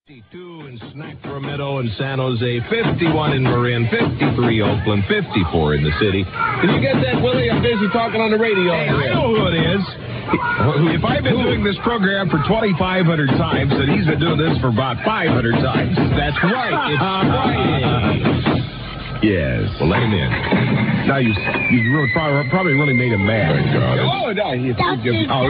52 in Sacramento and San Jose, 51 in Marin, 53 Oakland, 54 in the city. Did you get that, Willie? I'm busy talking on the radio. Hey, I know who it is. If I've been doing this program for 2,500 times, then he's been doing this for about 500 times. That's right. It's Friday. Yes. Well, let him in. Now, you really probably really made him mad. Oh, no. Wait a minute. Hold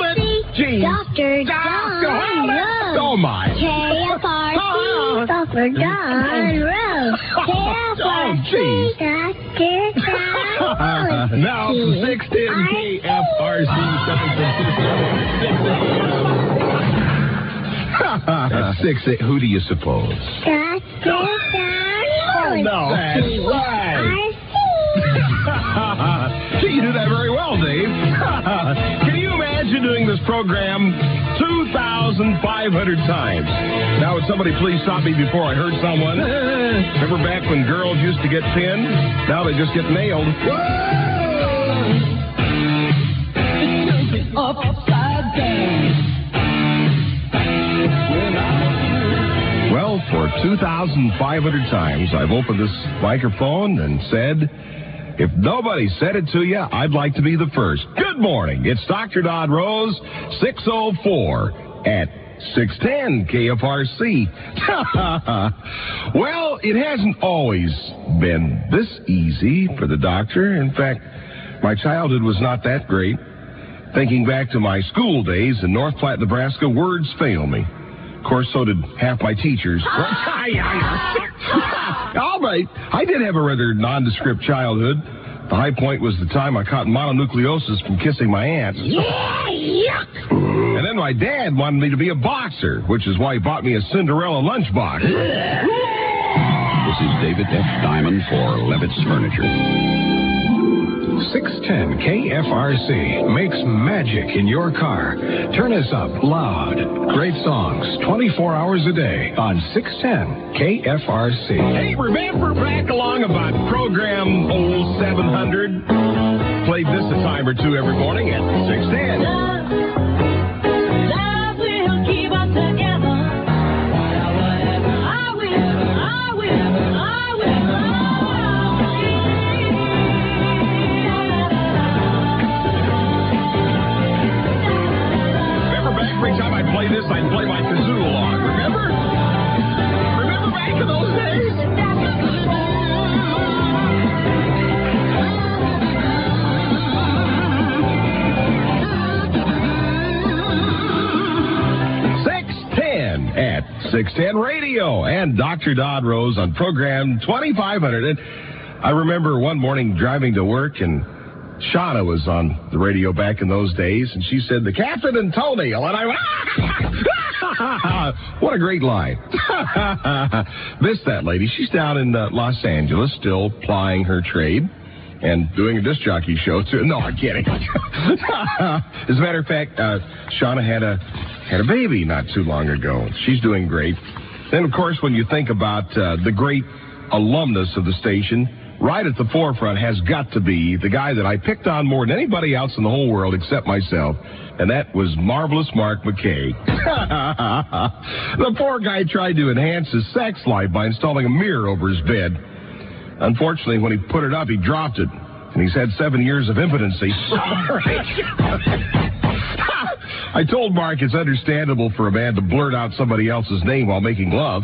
it. Jeez. Dr. John Rose. Oh, my. KFRC. Dr. John Rose. KFRC. Dr. John Rose. Now, 610 KFRC, San Francisco. That's 6. Who do you suppose? Dr. John Rose. No. That's right. Gee, you do that very well, Dave. Can you imagine doing this program 2,500 times? Now, would somebody please stop me before I hurt someone? Remember back when girls used to get pinned? Now they just get nailed. Upside down. Well, for 2,500 times, I've opened this microphone and said, if nobody said it to you, I'd like to be the first. Good morning. It's Dr. Dodd Rose, 604 at 610 KFRC. Well, it hasn't always been this easy for the doctor. In fact, my childhood was not that great. Thinking back to my school days in North Platte, Nebraska, words fail me. Of course, so did half my teachers. All right. I did have a rather nondescript childhood. The high point was the time I caught mononucleosis from kissing my aunt. And then my dad wanted me to be a boxer, which is why he bought me a Cinderella lunchbox. This is David F. Diamond for Levitt's Furniture. 610 KFRC makes magic in your car. Turn us up loud. Great songs 24 hours a day on 610 KFRC. Hey, remember back along about program 700? Played this a time or two every morning at 610. I'd play my kazoo along, remember? Remember back in those days? At 610 Radio and Dr. Dodd Rose on program 2,500. And I remember one morning driving to work and Shauna was on the radio back in those days, and she said, the Captain and Toenail. And I went, what a great line. Missed that lady. She's down in Los Angeles, still plying her trade and doing a disc jockey show, too. No, I'm kidding. As a matter of fact, Shauna had a baby not too long ago. She's doing great. Then, of course, when you think about the great alumnus of the station, right at the forefront has got to be the guy that I picked on more than anybody else in the whole world except myself, and that was Marvelous Mark McKay. The poor guy tried to enhance his sex life by installing a mirror over his bed. Unfortunately, when he put it up, he dropped it, and he's had 7 years of impotency. I told Mark it's understandable for a man to blurt out somebody else's name while making love,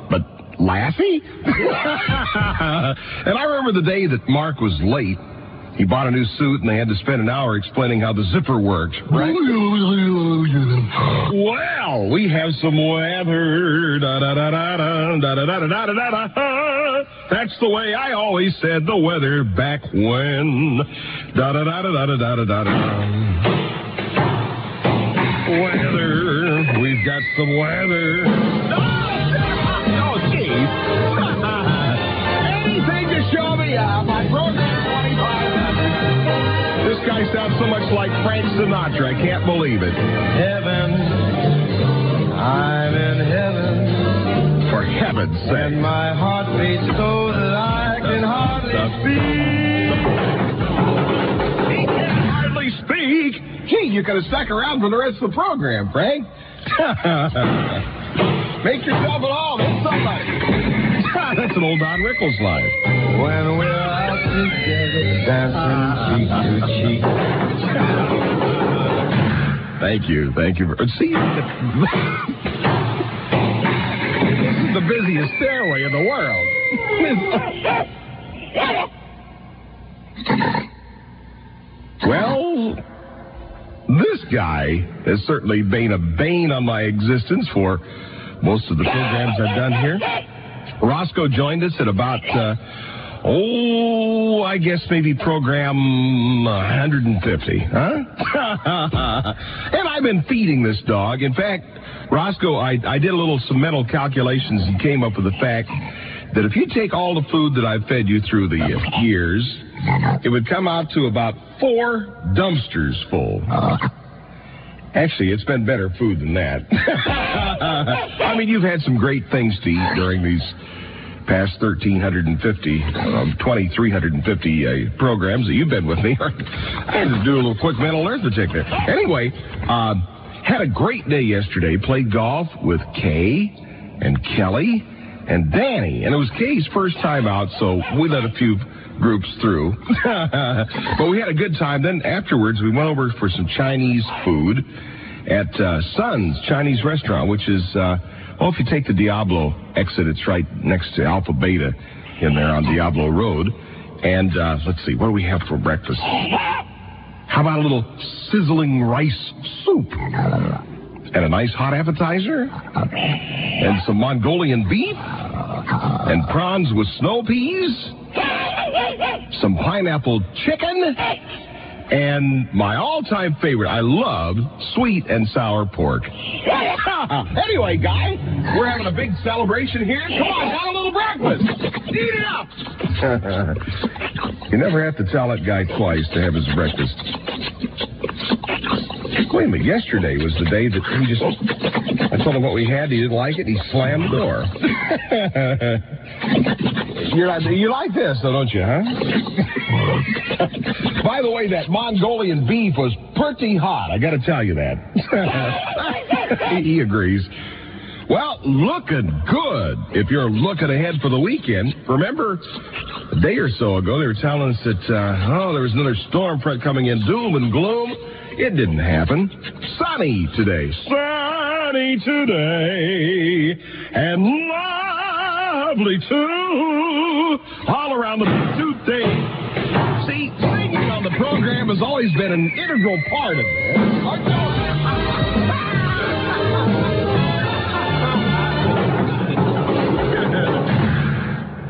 but Lassie? And I remember the day that Mark was late. He bought a new suit, and they had to spend an hour explaining how the zipper worked. Right? Well, we have some weather. That's the way I always said the weather back when. Weather. We've got some weather. Anything to show me my program 2,500. This guy sounds so much like Frank Sinatra. I can't believe it. Heaven, I'm in heaven. For heaven's sake. And my heart beats so that I can hardly speak. He can hardly speak. Gee, you could have stuck around for the rest of the program, Frank. Make yourself at home. It's somebody. That's an old Don Rickles line. When we're out together, dancing cheek to cheek. Thank you. See, this is the busiest stairway in the world. Well, this guy has certainly been a bane on my existence for most of the programs I've done here. Roscoe joined us at about, I guess maybe program 150, huh? And I've been feeding this dog. In fact, Roscoe, I did some mental calculations and came up with the fact that if you take all the food that I've fed you through the years, it would come out to about 4 dumpsters full. Actually, it's been better food than that. I mean, you've had some great things to eat during these past 2,350 programs that you've been with me. I had to do a little quick mental arithmetic there. Anyway, had a great day yesterday. Played golf with Kay and Kelly and Danny. And it was Kay's first time out, so we let a few groups through. But we had a good time. Then afterwards, we went over for some Chinese food at Sun's Chinese restaurant, which is, if you take the Diablo exit, it's right next to Alpha Beta in there on Diablo Road. And let's see, what do we have for breakfast? How about a little sizzling rice soup? And a nice hot appetizer? And some Mongolian beef? And prawns with snow peas? Some pineapple chicken? And my all-time favorite, I love sweet and sour pork. Anyway, guy, we're having a big celebration here. Come on, have a little breakfast. Eat it up. You never have to tell that guy twice to have his breakfast. Wait a minute, yesterday was the day that he just... I told him what we had, he didn't like it, he slammed the door. You like this, though, don't you, huh? By the way, that Mongolian beef was pretty hot, I gotta tell you that. He agrees. Well, looking good if you're looking ahead for the weekend. Remember, a day or so ago, they were telling us that, there was another storm front coming in, doom and gloom. It didn't happen. Sunny today. Sunny today. And lovely, too. All around the today. See, singing on the program has always been an integral part of it.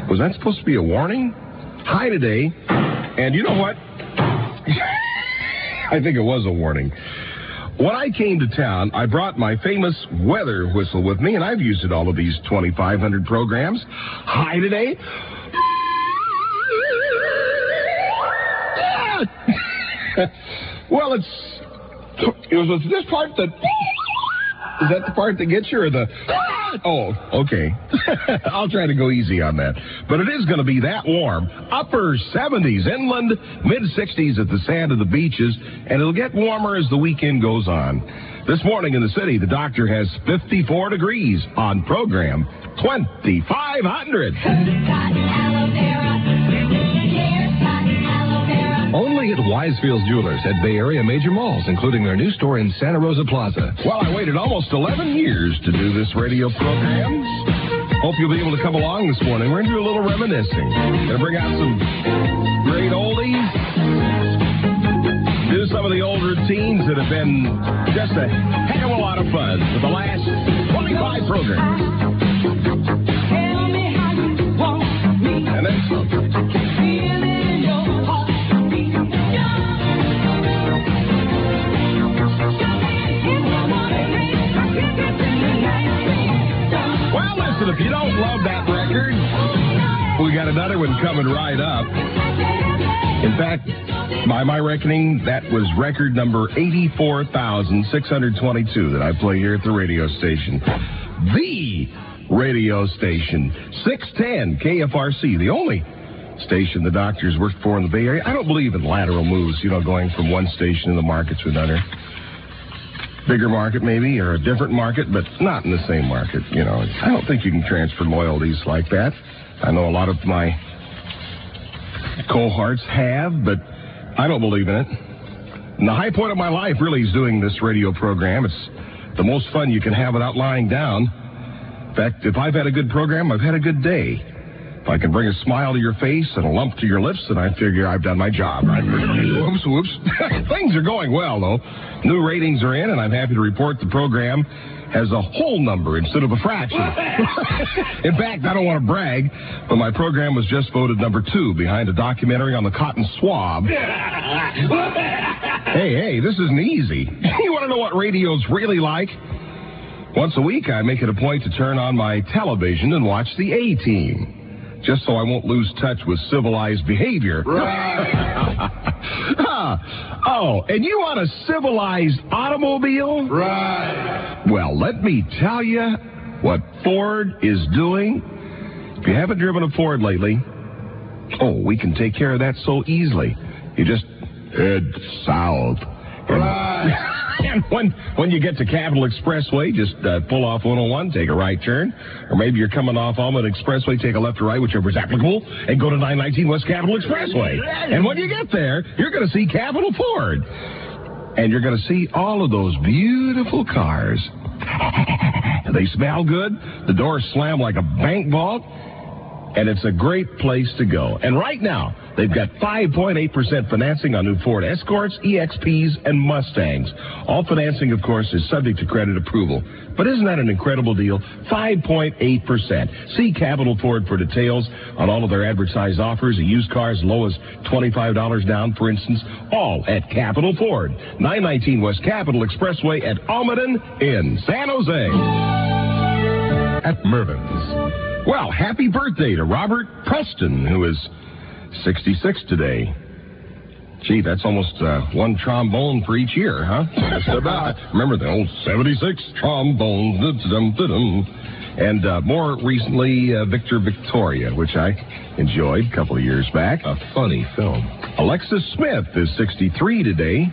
Was that supposed to be a warning? Hi today. And you know what? I think it was a warning. When I came to town, I brought my famous weather whistle with me, and I've used it all of these 2,500 programs. Hi today. Well, it was this part that... Is that the part that gets you, or the... Oh, okay. I'll try to go easy on that. But it is going to be that warm. Upper 70s inland, mid-60s at the sand of the beaches, and it'll get warmer as the weekend goes on. This morning in the city, the doctor has 54 degrees on program 2,500. Only at Wisefields Jewelers at Bay Area major malls, including their new store in Santa Rosa Plaza. Well, I waited almost 11 years to do this radio program. Hope you'll be able to come along this morning. We're going to do a little reminiscing. Going to bring out some great oldies. Do some of the old routines that have been just a heck of a lot of fun for the last 25 programs. And then some. Well, listen, if you don't love that record, we got another one coming right up. In fact, by my reckoning, that was record number 84,622 that I play here at the radio station. The radio station, 610 KFRC, the only station the doctors worked for in the Bay Area. I don't believe in lateral moves, going from one station in the market to another. bigger market maybe, or a different market, but not in the same market. You know, I don't think you can transfer loyalties like that. I know a lot of my cohorts have, but I don't believe in it. And the high point of my life really is doing this radio program. It's the most fun you can have without lying down. In fact, if I've had a good program, I've had a good day. If I can bring a smile to your face and a lump to your lips, then I figure I've done my job. Right? Whoops. Things are going well, though. New ratings are in, and I'm happy to report the program has a whole number instead of a fraction. In fact, I don't want to brag, but my program was just voted number 2 behind a documentary on the cotton swab. Hey, this isn't easy. You want to know what radio's really like? Once a week, I make it a point to turn on my television and watch the A-Team. Just so I won't lose touch with civilized behavior. Right. Oh, and you want a civilized automobile? Right. Well, let me tell you what Ford is doing. If you haven't driven a Ford lately, we can take care of that so easily. You just head south. Right. And when you get to Capitol Expressway, just pull off 101, take a right turn. Or maybe you're coming off Almond Expressway, take a left or right, whichever is applicable, and go to 919 West Capitol Expressway. And when you get there, you're going to see Capitol Ford. And you're going to see all of those beautiful cars. They smell good. The doors slam like a bank vault. And it's a great place to go. And right now, they've got 5.8% financing on new Ford Escorts, EXPs, and Mustangs. All financing, of course, is subject to credit approval. But isn't that an incredible deal? 5.8%. See Capitol Ford for details on all of their advertised offers. A used car as low as $25 down, for instance. All at Capitol Ford. 919 West Capitol Expressway at Almaden in San Jose. At Mervin's. Well, happy birthday to Robert Preston, who is 66 today. Gee, that's almost one trombone for each year, huh? Just about. Remember the old 76 trombones. And more recently, Victor Victoria, which I enjoyed a couple of years back. A funny film. Alexis Smith is 63 today.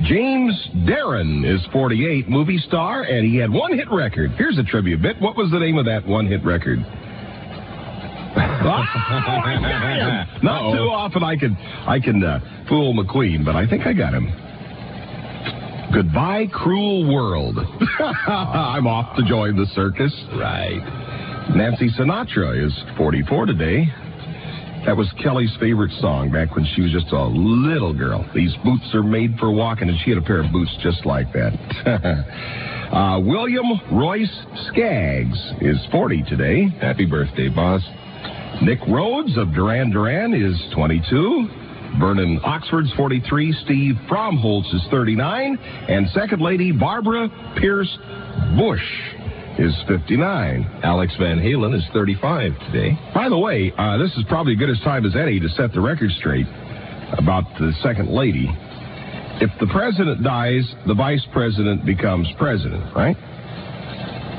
James Darren is 48, movie star, and he had one hit record. Here's a trivia bit. What was the name of that one hit record? Not too often I can fool McQueen, but I think I got him. Goodbye, Cruel World. I'm off to join the circus. Right. Nancy Sinatra is 44 today. That was Kelly's favorite song back when she was just a little girl. These boots are made for walking, and she had a pair of boots just like that. William Royce Skaggs is 40 today. Happy birthday, boss. Nick Rhodes of Duran Duran is 22. Vernon Oxford's 43. Steve Fromholtz is 39. And Second Lady Barbara Pierce Bush is 59. Alex Van Halen is 35 today. By the way, this is probably as good a time as any to set the record straight about the Second Lady. If the president dies, the vice president becomes president, right?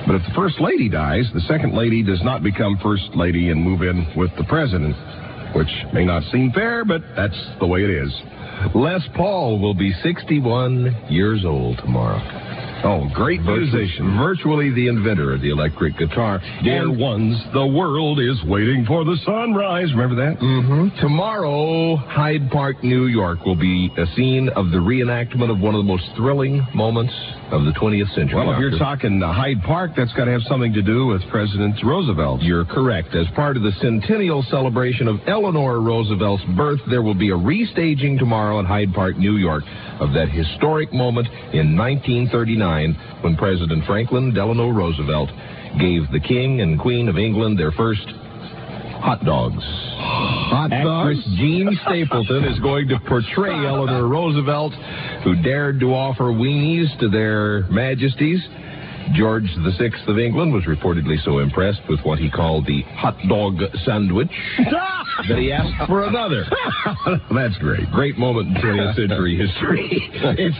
But if the first lady dies, the second lady does not become first lady and move in with the president, which may not seem fair, but that's the way it is. Les Paul will be 61 years old tomorrow. Oh, great musician. Virtually the inventor of the electric guitar. Dear ones, the world is waiting for the sunrise. Remember that? Mm-hmm. Tomorrow, Hyde Park, New York will be a scene of the reenactment of one of the most thrilling moments of the 20th century. Well, if you're talking Hyde Park, that's got to have something to do with President Roosevelt. You're correct. As part of the centennial celebration of Eleanor Roosevelt's birth, there will be a restaging tomorrow at Hyde Park, New York, of that historic moment in 1939 when President Franklin Delano Roosevelt gave the King and Queen of England their first hot dogs. Actress Jean Stapleton is going to portray Eleanor Roosevelt, who dared to offer weenies to their majesties. George VI of England was reportedly so impressed with what he called the hot dog sandwich that he asked for another. That's great. Great moment in 20th century history. It's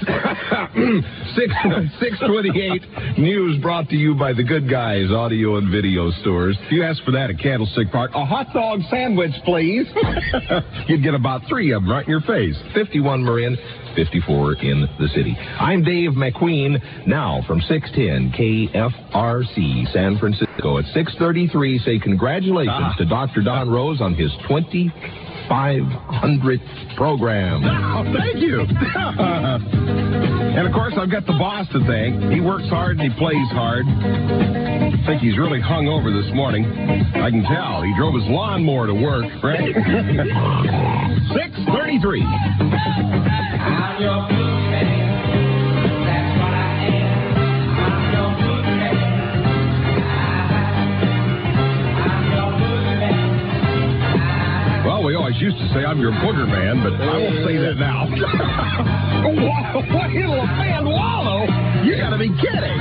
6:28 news brought to you by the Good Guys Audio and Video Stores. If you ask for that at Candlestick Park, a hot dog sandwich, please. You'd get about 3 of them right in your face. 51 Marin. 54 in the city. I'm Dave McQueen, now from 610 KFRC San Francisco. At 6:33, say congratulations to Dr. Don Rose on his 2,500th program. Oh, thank you. And, of course, I've got the boss to thank. He works hard and he plays hard. I think he's really hung over this morning. I can tell. He drove his lawnmower to work, right? 6:33. I'm your boogeyman. That's what I am. I'm your boogeyman. I'm your boogeyman. Well, we always used to say I'm your booger man, but I won't say that now. What it'll offend Waldo? You gotta be kidding.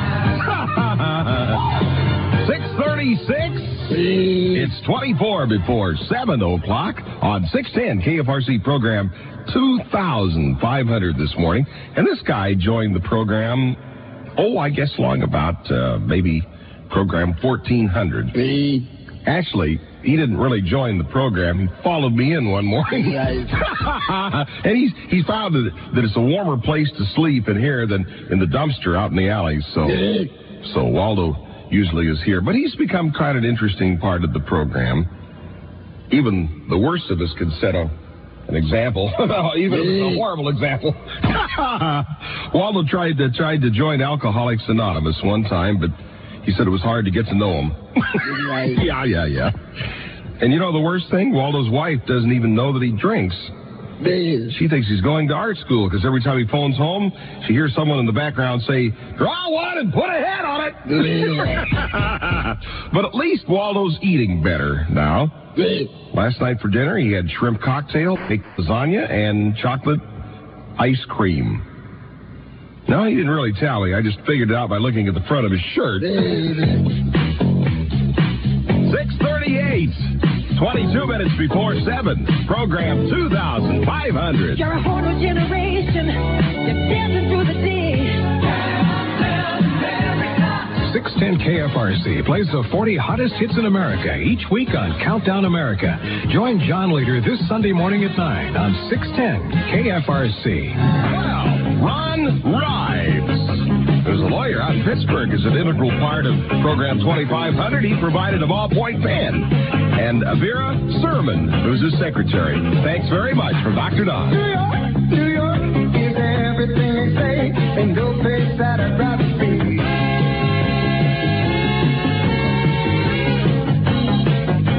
6:36. It's 24 before 7 o'clock on 610 KFRC program 2,500 this morning. And this guy joined the program, I guess long about maybe program 1,400. Actually, he didn't really join the program. He followed me in one morning. And he's found that it's a warmer place to sleep in here than in the dumpster out in the alleys. So Waldo usually is here. But he's become quite an interesting part of the program. Even the worst of us could set an example, even if it's a horrible example. Waldo tried to join Alcoholics Anonymous one time, but he said it was hard to get to know him. Yeah. And you know the worst thing? Waldo's wife doesn't even know that he drinks. She thinks he's going to art school because every time he phones home, she hears someone in the background say, "Draw one and put a head on it." But at least Waldo's eating better now. Last night for dinner, he had shrimp cocktail, baked lasagna, and chocolate ice cream. No, he didn't really tell me. I just figured it out by looking at the front of his shirt. 6:38. 22 minutes before 7. Program 2,500. You're a whole generation. You're dancing through the day. 610 KFRC plays the 40 hottest hits in America each week on Countdown America. Join John Leader this Sunday morning at 9 on 610 KFRC. Well, Ron Rives, who's a lawyer out in Pittsburgh, is an integral part of program 2,500. He provided a ballpoint pen. And Vera Sermon, who's his secretary. Thanks very much from Dr. Don. New York is everything they say. And no place that I'd rather be.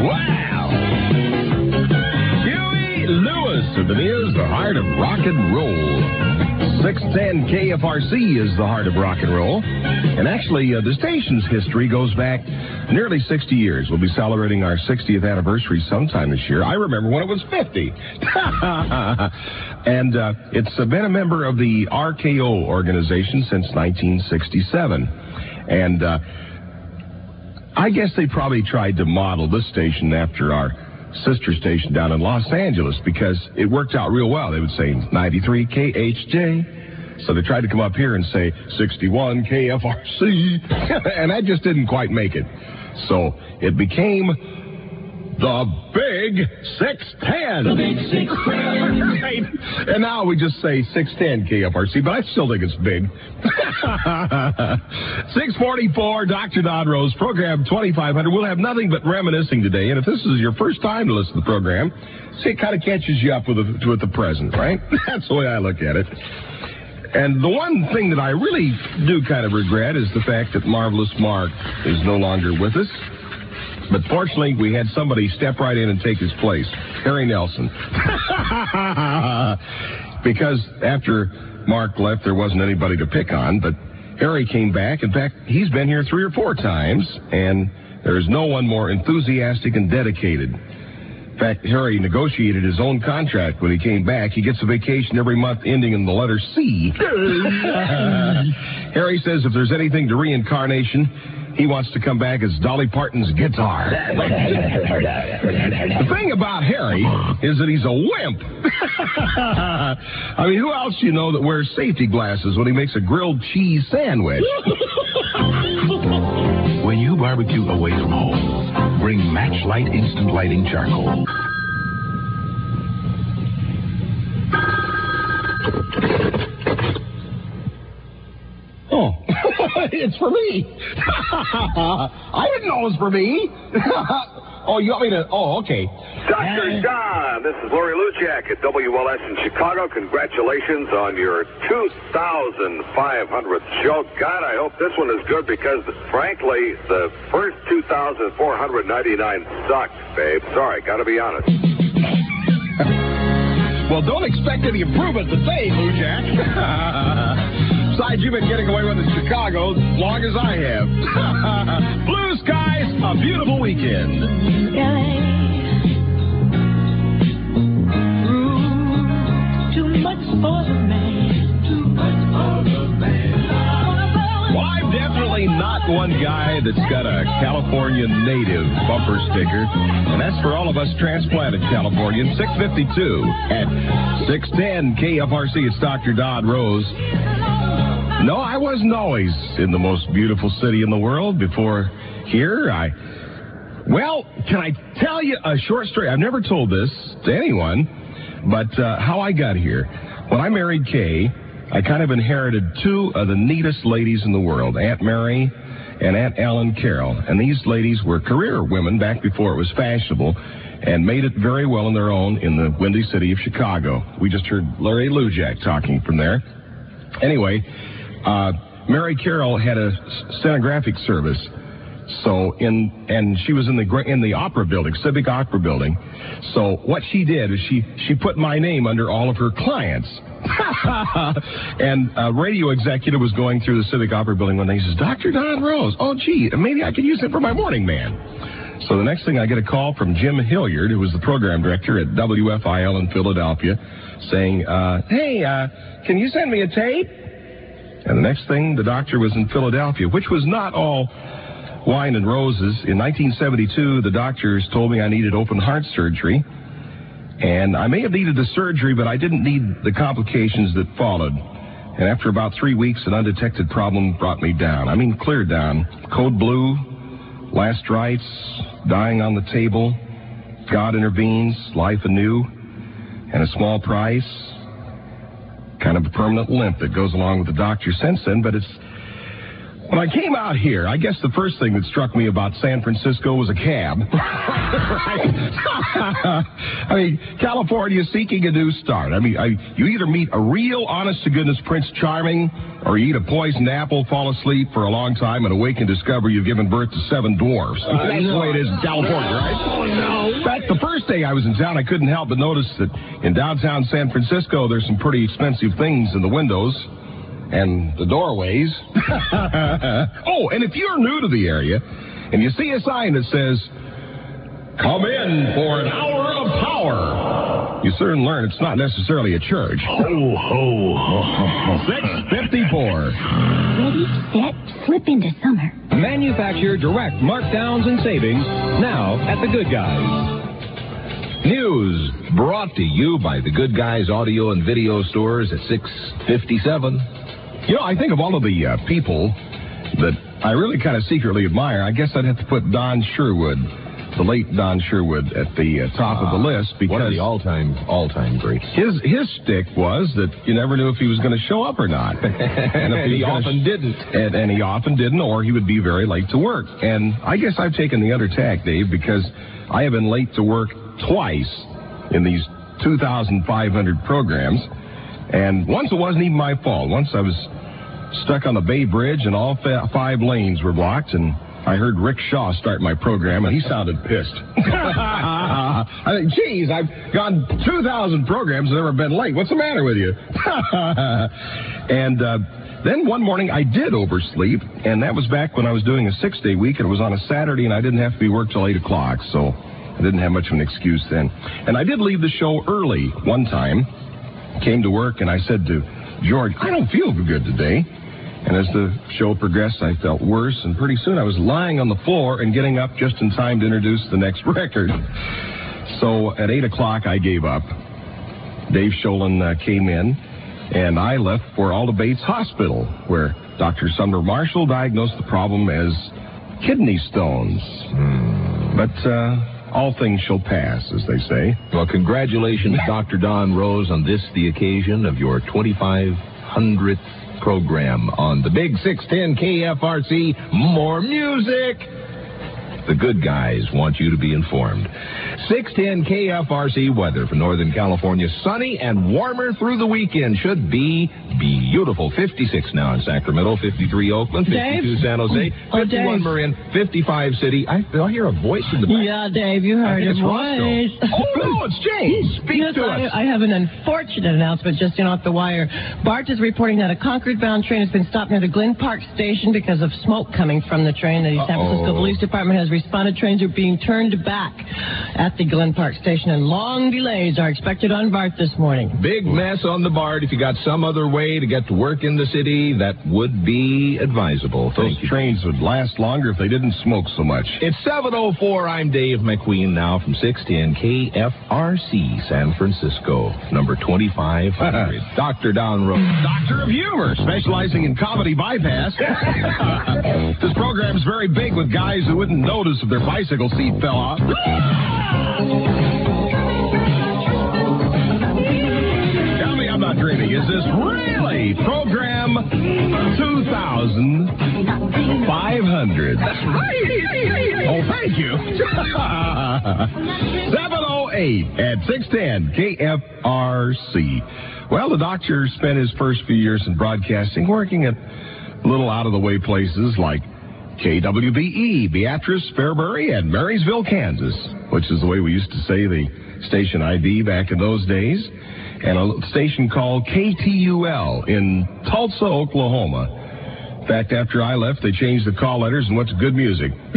Wow! Huey Lewis, and it is the heart of rock and roll. 610 KFRC is the heart of rock and roll. And actually, the station's history goes back nearly 60 years. We'll be celebrating our 60th anniversary sometime this year. I remember when it was 50. And it's been a member of the RKO organization since 1967. And I guess they probably tried to model this station after our sister station down in Los Angeles because it worked out real well. They would say 93 KHJ. So they tried to come up here and say 61 KFRC. And that just didn't quite make it. So it became the Big 610. The Big 610. Right. And now we just say 610 KFRC, but I still think it's big. 644, Dr. Don Rose, program 2,500. We'll have nothing but reminiscing today. And if this is your first time to listen to the program, see, it kind of catches you up with the present, right? That's the way I look at it. And the one thing that I really do kind of regret is the fact that Marvelous Mark is no longer with us. But fortunately, we had somebody step right in and take his place, Harry Nelson. Because after Mark left, there wasn't anybody to pick on, but Harry came back. In fact, he's been here 3 or 4 times, and there's no one more enthusiastic and dedicated. In fact, Harry negotiated his own contract when he came back. He gets a vacation every month ending in the letter C. Harry says if there's anything to reincarnation, he wants to come back as Dolly Parton's guitar. The thing about Harry is that he's a wimp. I mean, who else do you know that wears safety glasses when he makes a grilled cheese sandwich? When you barbecue away from home, bring Matchlight Instant Lighting Charcoal. it's for me. I didn't know it was for me. Oh, you want me to? Oh, okay. Dr. Don, this is Larry Lujak at WLS in Chicago. Congratulations on your 2,500th show. God, I hope this one is good because, frankly, the first 2,499 sucked, babe. Sorry, got to be honest. Well, don't expect any improvement today, Lujak. Besides, you've been getting away with it in Chicago as long as I have. Blue skies, a beautiful weekend. Too much for the man. Too much for the man. Well, I'm definitely not one guy that's got a California native bumper sticker, and that's for all of us transplanted Californians. 652 at 610 KFRC. It's Dr. Don Rose. No, I wasn't always in the most beautiful city in the world before here. Well, can I tell you a short story? I've never told this to anyone, but how I got here. When I married Kay, I kind of inherited two of the neatest ladies in the world, Aunt Mary and Aunt Ellen Carroll. And these ladies were career women back before it was fashionable and made it very well on their own in the windy city of Chicago. We just heard Larry Lujak talking from there. Anyway, Mary Carroll had a stenographic service. And she was in the opera building, Civic Opera Building. So what she did is she put my name under all of her clients. And a radio executive was going through the Civic Opera Building one day. He says, Dr. Don Rose. Oh, gee, maybe I could use it for my morning man. So the next thing I get a call from Jim Hilliard, who was the program director at WFIL in Philadelphia, saying, hey, can you send me a tape? And the next thing, the doctor was in Philadelphia, which was not all wine and roses. In 1972, the doctors told me I needed open heart surgery. And I may have needed the surgery, but I didn't need the complications that followed. And after about 3 weeks, an undetected problem brought me down. I mean, clear down. Code blue, last rites, dying on the table, God intervenes, life anew, and a small price. Kind of a permanent limp that goes along with the doctor since then, but it's... When I came out here, I guess the first thing that struck me about San Francisco was a cab. I mean, California is seeking a new start. I mean, you either meet a real, honest-to-goodness Prince Charming, or you eat a poisoned apple, fall asleep for a long time, and awake and discover you've given birth to 7 dwarfs. I mean, that's the way it is in California, right? Oh, no. In fact, the first day I was in town, I couldn't help but notice that in downtown San Francisco, there's some pretty expensive things in the windows and the doorways. Oh, and if you're new to the area and you see a sign that says, come in for an hour of power, you soon learn it's not necessarily a church. Ho, ho, ho. 654. Ready, set, slip into summer. Manufacture direct markdowns and savings now at The Good Guys. News brought to you by The Good Guys Audio and Video Stores at 657. You know, I think of all of the people that I really kind of secretly admire, I guess I'd have to put Don Sherwood, the late Don Sherwood, at the top of the list, because one of the all-time greats. His stick was that you never knew if he was going to show up or not. And if he often didn't. And he often didn't, or he would be very late to work. And I guess I've taken the other tack, Dave, because I have been late to work twice in these 2,500 programs. And once it wasn't even my fault. Once I was stuck on the Bay Bridge and all 5 lanes were blocked, and I heard Rick Shaw start my program, and he sounded pissed. I think, geez, I've gone 2,000 programs and never been late. What's the matter with you? And then one morning I did oversleep, and that was back when I was doing a 6-day week, and it was on a Saturday, and I didn't have to be worked till 8 o'clock, so I didn't have much of an excuse then. And I did leave the show early one time. Came to work, and I said to George, I don't feel good today. And as the show progressed, I felt worse, and pretty soon I was lying on the floor and getting up just in time to introduce the next record. So at 8 o'clock, I gave up. Dave Sholin came in, and I left for Alda Bates Hospital, where Dr. Sumner Marshall diagnosed the problem as kidney stones. But all things shall pass, as they say. Well, congratulations, Dr. Don Rose, on this, the occasion of your 2,500th program on the Big 610 KFRC. More music. The good guys want you to be informed. 610 KFRC weather for Northern California. Sunny and warmer through the weekend. Should be beautiful. 56 now in Sacramento, 53 Oakland, 52 Dave? San Jose, 51 Dave. Marin, 55 City. I hear a voice in the back. Yeah, Dave, you heard his voice. Oh, no, it's James. Speak Yes, to us. I have an unfortunate announcement just in off the wire. BART is reporting that a Concord-bound train has been stopped near the Glen Park station because of smoke coming from the train. The San Francisco Police Department has responded. Trains are being turned back at the Glen Park station, and long delays are expected on BART this morning. Big mess on the BART. If you got some other way to get to work in the city, that would be advisable. Those trains would last longer if they didn't smoke so much. It's 7:04. I'm Dave McQueen now from 610 KFRC San Francisco, number 2500. Dr. Down Road. Doctor of Humor, specializing in comedy bypass. This program's very big with guys who wouldn't notice if their bicycle seat fell off. Tell me I'm not dreaming. Is this really program 2500? That's right. Oh, thank you. 708 at 610 KFRC. Well, the doctor spent his first few years in broadcasting working at little out-of-the-way places like KWBE, Beatrice, Fairbury, and Marysville, Kansas, which is the way we used to say the station ID back in those days, and a station called KTUL in Tulsa, Oklahoma. In fact, after I left, they changed the call letters and went to good music. In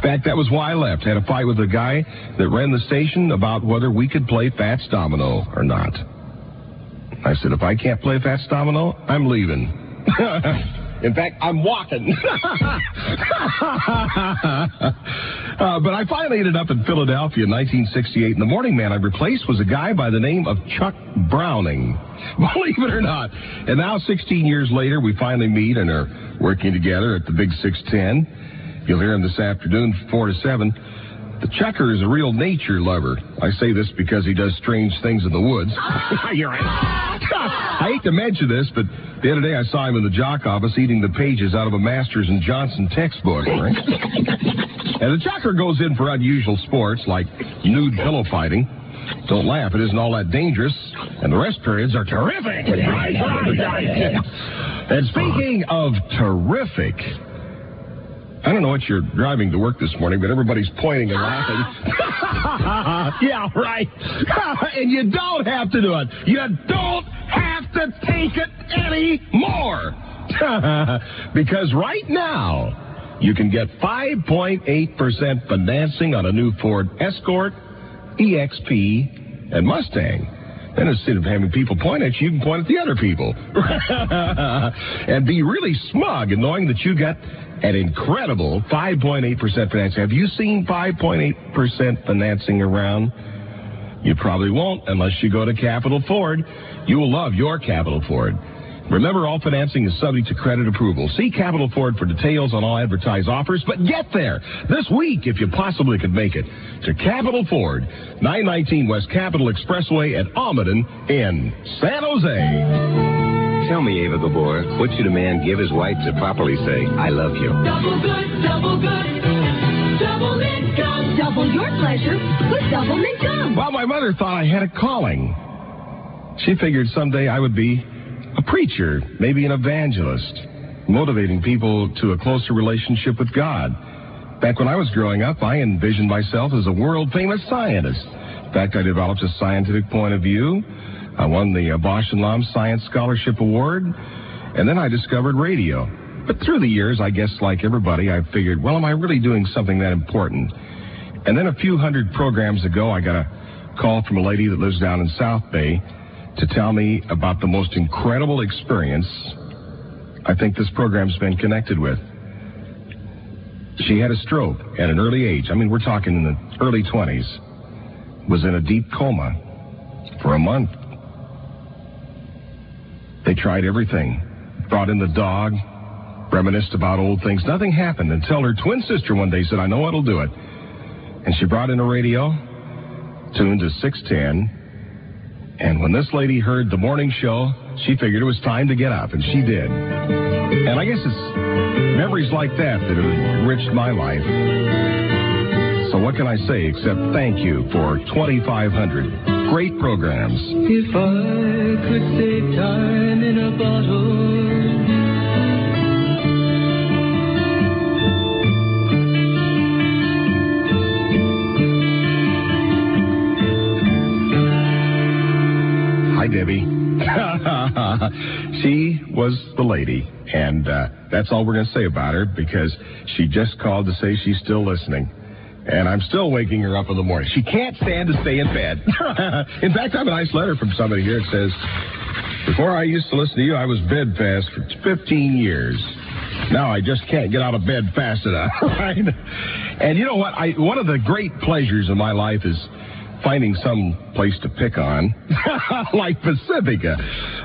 fact, that was why I left. Had a fight with the guy that ran the station about whether we could play Fats Domino or not. I said, if I can't play Fats Domino, I'm leaving. In fact, I'm walking. But I finally ended up in Philadelphia in 1968. And the morning man I replaced was a guy by the name of Chuck Browning. Believe it or not. And now, 16 years later, we finally meet and are working together at the Big 610. You'll hear him this afternoon, 4 to 7. The Chucker is a real nature lover. I say this because he does strange things in the woods. You're right. I hate to mention this, but the other day I saw him in the jock office eating the pages out of a Masters and Johnson textbook. Right? And the Chucker goes in for unusual sports like nude pillow fighting. Don't laugh, it isn't all that dangerous. And the rest periods are terrific. And speaking of terrific, I don't know what you're driving to work this morning, but everybody's pointing and laughing. Yeah, right. And you don't have to do it. You don't have to take it anymore. Because right now, you can get 5.8% financing on a new Ford Escort, EXP, and Mustang. And instead of having people point at you, you can point at the other people. And be really smug in knowing that you got an incredible 5.8% financing. Have you seen 5.8% financing around? You probably won't unless you go to Capital Ford. You will love your Capital Ford. Remember, all financing is subject to credit approval. See Capital Ford for details on all advertised offers, but get there this week if you possibly could make it to Capital Ford, 919 West Capitol Expressway at Almaden in San Jose. Tell me, Ava Gabor, what should a man give his wife to properly say, I love you? Double good, double good. Double mint gum. Double your pleasure with double mint gum. Well, my mother thought I had a calling. She figured someday I would be a preacher, maybe an evangelist, motivating people to a closer relationship with God. Back when I was growing up, I envisioned myself as a world-famous scientist. In fact, I developed a scientific point of view. I won the Bosch and Lomb Science Scholarship Award, and then I discovered radio. But through the years, I guess like everybody, I figured, well, am I really doing something that important? And then a few hundred programs ago, I got a call from a lady that lives down in South Bay to tell me about the most incredible experience I think this program's been connected with. She had a stroke at an early age. I mean, we're talking in the early 20s. Was in a deep coma for a month. They tried everything. Brought in the dog, reminisced about old things. Nothing happened until her twin sister one day said, I know what'll do it. And she brought in a radio, tuned to 610, And when this lady heard the morning show, she figured it was time to get up, and she did. And I guess it's memories like that that have enriched my life. So what can I say except thank you for 2,500 great programs. If I could save time in a bottle. Hi, Debbie. She was the lady, and that's all we're going to say about her, because she just called to say she's still listening. And I'm still waking her up in the morning. She can't stand to stay in bed. In fact, I have a nice letter from somebody here. It says, before I used to listen to you, I was bedfast for 15 years. Now I just can't get out of bed fast enough. Right? And you know what? One of the great pleasures of my life is finding some place to pick on, like Pacifica.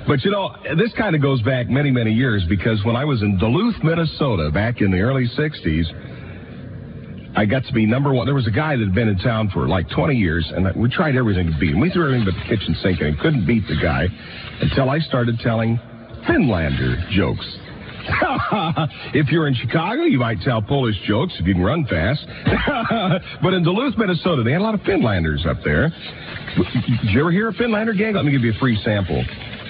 But, you know, this kind of goes back many, many years, because when I was in Duluth, Minnesota, back in the early 60s, I got to be number one. There was a guy that had been in town for like 20 years, and we tried everything to beat him. We threw everything but the kitchen sink, and couldn't beat the guy until I started telling Finlander jokes. If you're in Chicago, you might tell Polish jokes if you can run fast. But in Duluth, Minnesota, they had a lot of Finlanders up there. Did you ever hear a Finlander gag? Let me give you a free sample.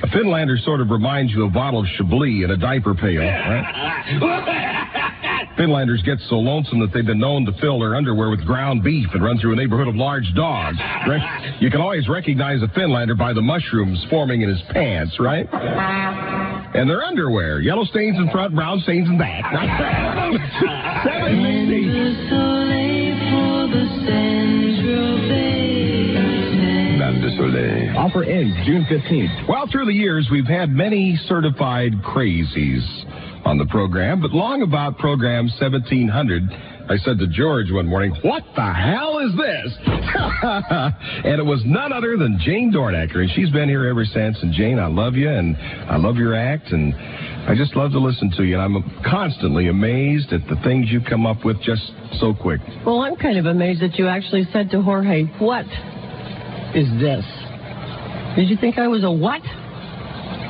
A Finlander sort of reminds you of a bottle of Chablis in a diaper pail, right? Finlanders get so lonesome that they've been known to fill their underwear with ground beef and run through a neighborhood of large dogs. Right? You can always recognize a Finlander by the mushrooms forming in his pants, right? And their underwear, yellow stains in front, brown stains in back. 760. Offer ends June 15th. Well, through the years, we've had many certified crazies on the program, but long about program 1700, I said to George one morning, what the hell is this? And it was none other than Jane Dornacker, and she's been here ever since. And Jane, I love you, and I love your act, and I just love to listen to you. And I'm constantly amazed at the things you come up with just so quick. Well, I'm kind of amazed that you actually said to Jorge, what is this? Did you think I was a what?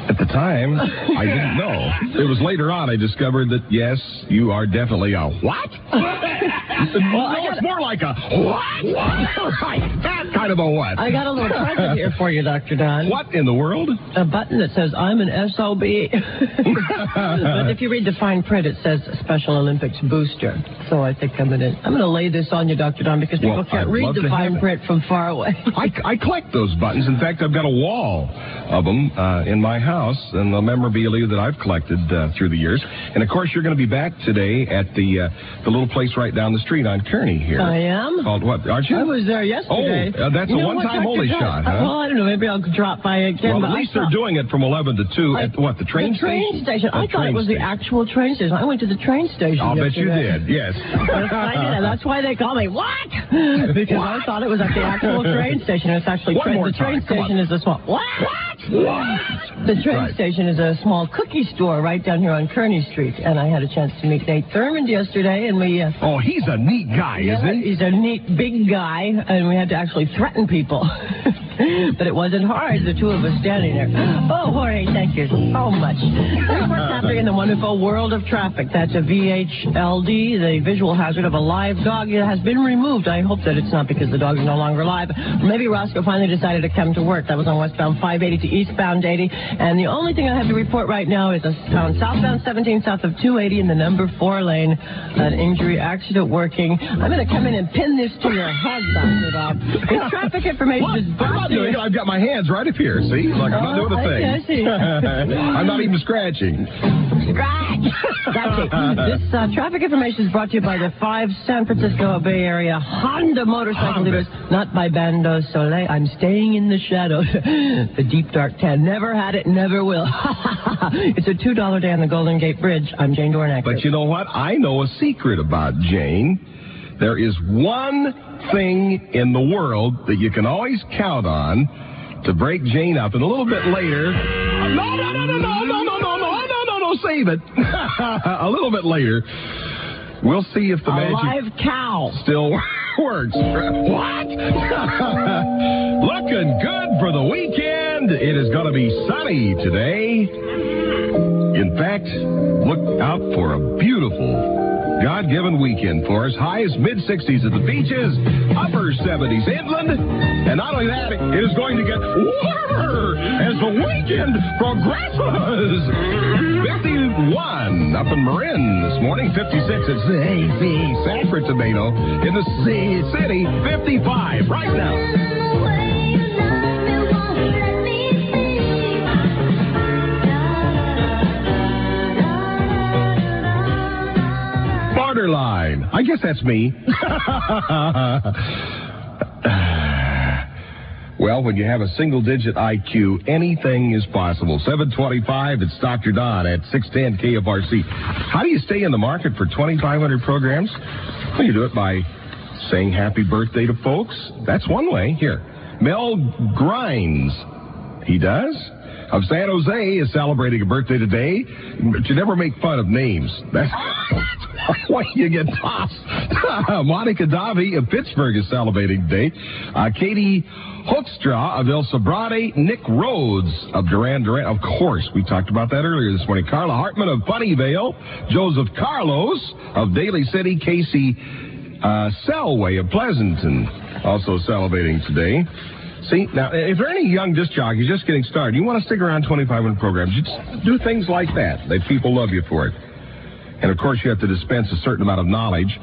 At the time, I didn't know. It was later on I discovered that, yes, you are definitely a what? Well, it's more like a what? Right, that kind of a what. I got a little present here for you, Dr. Don. What in the world? A button that says, I'm an SOB. But if you read the fine print, it says Special Olympics Booster. So I think I'm gonna lay this on you, Dr. Don, because people can't read the fine print from far away. I collect those buttons. In fact, I've got a wall of them in my house, and the memorabilia that I've collected through the years. And, of course, you're going to be back today at the little place right down the street on Kearney here. I am? Called what, aren't you? I was there yesterday. Oh, that's a one-time only shot, huh? Well, I don't know. Maybe I'll drop by again. Well, at least they're doing it from 11 to 2 at, what, the train station? The train station. I thought it was the actual train station. I went to the train station I'll yesterday. bet you did, yes. I did. That's why they call me, what? Because I thought it was at the actual train station. It's actually the train station is a small... What? The train station is a small cookie store right down here on Kearney Street, and I had a chance to meet Nate Thurmond yesterday, and we... oh, he's a neat guy, isn't he? He's a neat, big guy, and we had to actually threaten people. But it wasn't hard, the two of us standing there. Oh, Jorge, thank you so much. Here's what's happening in the wonderful world of traffic. That's a VHLD, the visual hazard of a live dog. It has been removed. I hope that it's not because the dog is no longer alive. Maybe Roscoe finally decided to come to work. That was on westbound 580 to eastbound 80. And the only thing I have to report right now is on southbound 17 south of 280 in the number 4 lane. An injury accident working. I'm going to come in and pin this to your head, Dr. Bob. This traffic information is brought to you. I've got my hands right up here, see? Like I'm not doing a thing. I see. I'm not even scratching. Scratch! This traffic information is brought to you by the 5 San Francisco Bay Area Honda motorcycle dealers, not by Bando Soleil. I'm staying in the shadows. The deep dark tan. Never had it, never will. It's a $2 day on the Golden Gate Bridge. I'm Jane Dornacker. But you know what? I know a secret about Jane. There is one thing in the world that you can always count on to break Jane up. And a little bit later... No, save it. A little bit later, we'll see if the magic... live cow. Still works. What? Looking good for the weekend. And it is going to be sunny today. In fact, look out for a beautiful God-given weekend for us. Highs mid-60s at the beaches, upper 70s inland. And not only that, it is going to get warmer as the weekend progresses. 51 up in Marin this morning, 56 at Sanford Tomato in the city, 55 right now. Borderline. I guess that's me. Well, when you have a single-digit IQ, anything is possible. 725, it's Dr. Don at 610 KFRC. How do you stay in the market for 2,500 programs? Well, you do it by saying happy birthday to folks. That's one way. Here, Mel Grimes. He does? Of San Jose is celebrating a birthday today, but you never make fun of names. That's why you get tossed. Monica Davi of Pittsburgh is celebrating today. Katie Hoekstra of El Sobrante. Nick Rhodes of Duran Duran. Of course, we talked about that earlier this morning. Carla Hartman of Funnyvale. Joseph Carlos of Daly City. Casey Selway of Pleasanton also celebrating today. See, now, if there are any young disc jockeys just getting started, you want to stick around 2,500 programs, you just do things like that. People love you for it. And, of course, you have to dispense a certain amount of knowledge,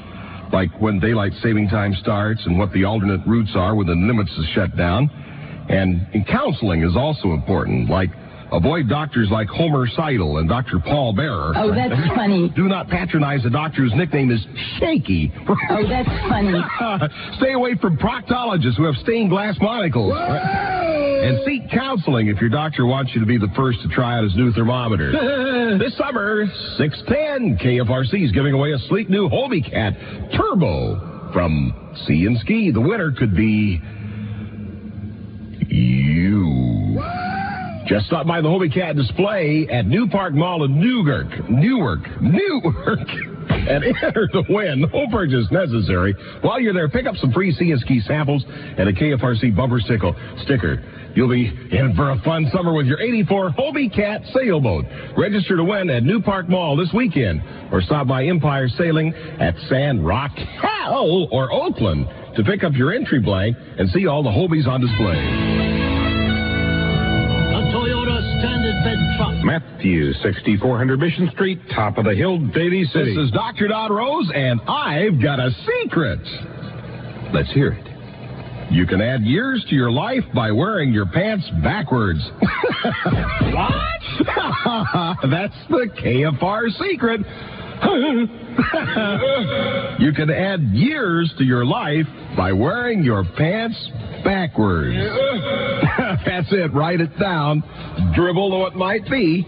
like when daylight saving time starts and what the alternate routes are when the limits is shut down. And counseling is also important, like avoid doctors like Homer Seidel and Dr. Paul Bearer. Oh, that's funny. Do not patronize a doctor whose nickname is Shaky. Oh, that's funny. Stay away from proctologists who have stained glass monocles. Whoa! And seek counseling if your doctor wants you to be the first to try out his new thermometer. This summer, 610 KFRC is giving away a sleek new Hobie Cat Turbo from Sea and Ski. The winner could be you. Just stop by the Hobie Cat display at New Park Mall in Newark, and enter to win. No purchase necessary. While you're there, pick up some free Sea and Ski samples and a KFRC bumper sticker. You'll be in for a fun summer with your 84 Hobie Cat sailboat. Register to win at New Park Mall this weekend, or stop by Empire Sailing at Sand Rock, Hell, or Oakland to pick up your entry blank and see all the Hobies on display. Matthew, 6400 Mission Street, top of the hill, Daly City. This is Dr. Don Rose, and I've got a secret. Let's hear it. You can add years to your life by wearing your pants backwards. What? That's the KFR secret. You can add years to your life by wearing your pants backwards. That's it. Write it down. Dribble though it might be.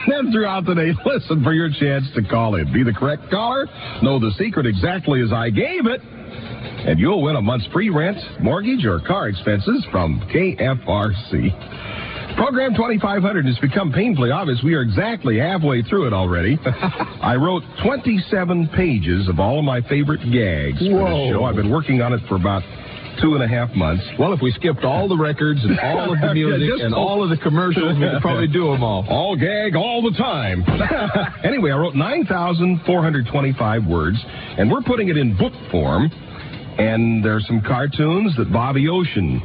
Then throughout the day, listen for your chance to call in. Be the correct caller. Know the secret exactly as I gave it. And you'll win a month's free rent, mortgage, or car expenses from KFRC. Program 2500 has become painfully obvious. We are exactly halfway through it already. I wrote 27 pages of all of my favorite gags for this show. I've been working on it for about 2.5 months. Well, if we skipped all the records and all of the music and all of the commercials, we could probably do them all. All gag all the time. Anyway, I wrote 9,425 words, and we're putting it in book form. And there are some cartoons that Bobby Ocean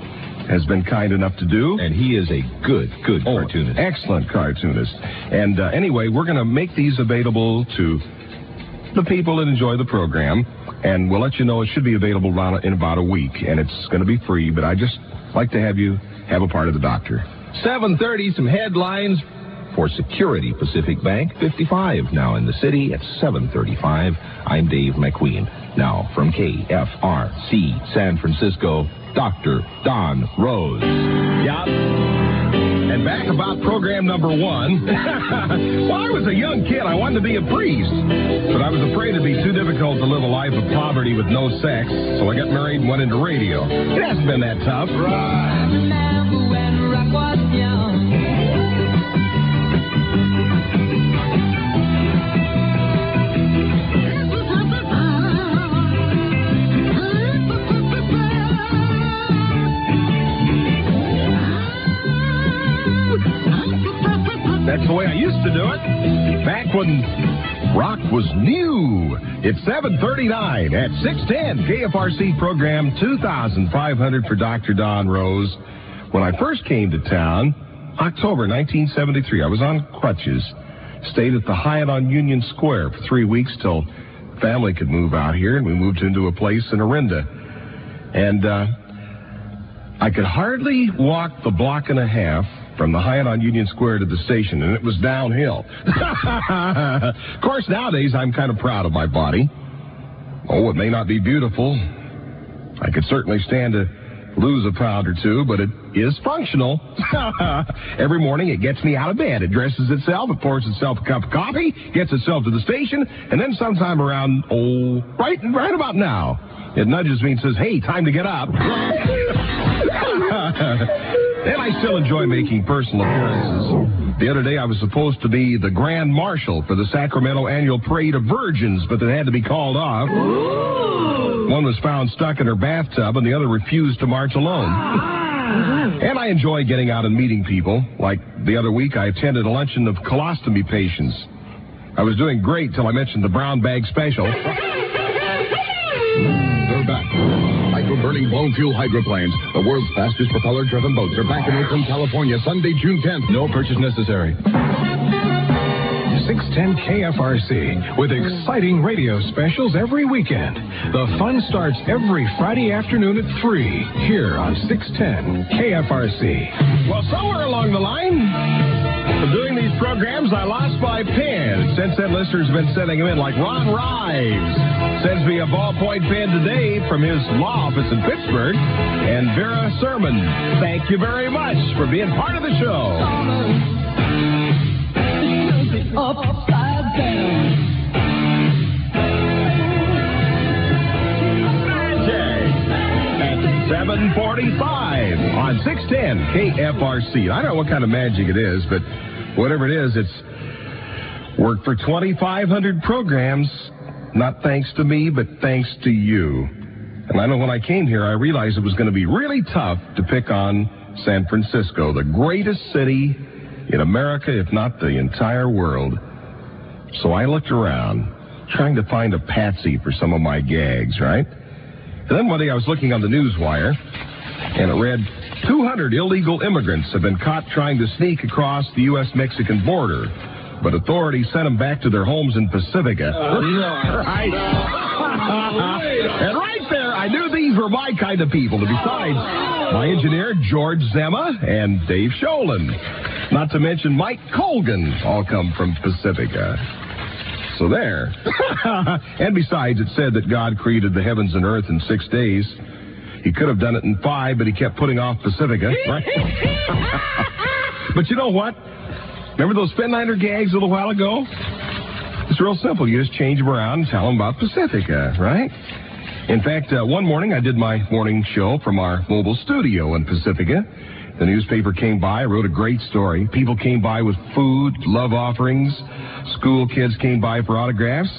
has been kind enough to do. And he is a good cartoonist. Excellent cartoonist. And anyway, we're going to make these available to the people that enjoy the program. And we'll let you know it should be available in about a week. And it's going to be free, but I just like to have you have a part of the doctor. 7:30, some headlines for Security Pacific Bank. 55 now in the city at 7:35. I'm Dave McQueen. Now from KFRC San Francisco, Dr. Don Rose. Yeah. And back about program number 1. Well, I was a young kid. I wanted to be a priest. But I was afraid it'd be too difficult to live a life of poverty with no sex. So I got married and went into radio. It hasn't been that tough. when rock was new. It's 7:39 at 610 KFRC program 2500 for Dr. Don Rose. When I first came to town, October 1973, I was on crutches. Stayed at the Hyatt on Union Square for 3 weeks till family could move out here, and we moved into a place in Orinda. And I could hardly walk the block and a half from the Hyatt on Union Square to the station, and it was downhill. Of course, nowadays, I'm kind of proud of my body. Oh, it may not be beautiful. I could certainly stand to lose a pound or two, but it is functional. Every morning, it gets me out of bed. It dresses itself, it pours itself a cup of coffee, gets itself to the station, and then sometime around, right about now, it nudges me and says, hey, time to get up. And I still enjoy making personal appearances. The other day, I was supposed to be the Grand Marshal for the Sacramento Annual Parade of Virgins, but it had to be called off. Ooh. One was found stuck in her bathtub, and the other refused to march alone. And I enjoy getting out and meeting people. Like the other week, I attended a luncheon of colostomy patients. I was doing great till I mentioned the brown bag special. They're back. Micro-burning blown fuel hydroplanes. The world's fastest propeller-driven boats are back in Oakland, California, Sunday, June 10th. No purchase necessary. 610 KFRC with exciting radio specials every weekend. The fun starts every Friday afternoon at 3 here on 610 KFRC. Well, somewhere along the line, doing these programs, I lost my pen. Since then, listeners have been sending them in, like Ron Rives sends me a ballpoint pen today from his law office in Pittsburgh. And Vera Sermon, thank you very much for being part of the show. Upside down. Magic at 7:45 on 610 KFRC. I don't know what kind of magic it is, but whatever it is, it's worked for 2,500 programs. Not thanks to me, but thanks to you. And I know when I came here, I realized it was going to be really tough to pick on San Francisco, the greatest city in America, if not the entire world. So I looked around, trying to find a patsy for some of my gags, right? And then one day I was looking on the news wire, and it read, 200 illegal immigrants have been caught trying to sneak across the U.S.-Mexican border, but authorities sent them back to their homes in Pacifica. Right? And right there, I knew these were my kind of people, besides my engineer, George Zema, and Dave Sholin. Not to mention Mike Colgan, all come from Pacifica. So there. And besides, it said that God created the heavens and earth in 6 days. He could have done it in 5, but he kept putting off Pacifica, right? But you know what? Remember those Finlander gags a little while ago? It's real simple. You just change them around and tell them about Pacifica, right? In fact, one morning I did my morning show from our mobile studio in Pacifica. The newspaper came by, wrote a great story. People came by with food, love offerings. School kids came by for autographs.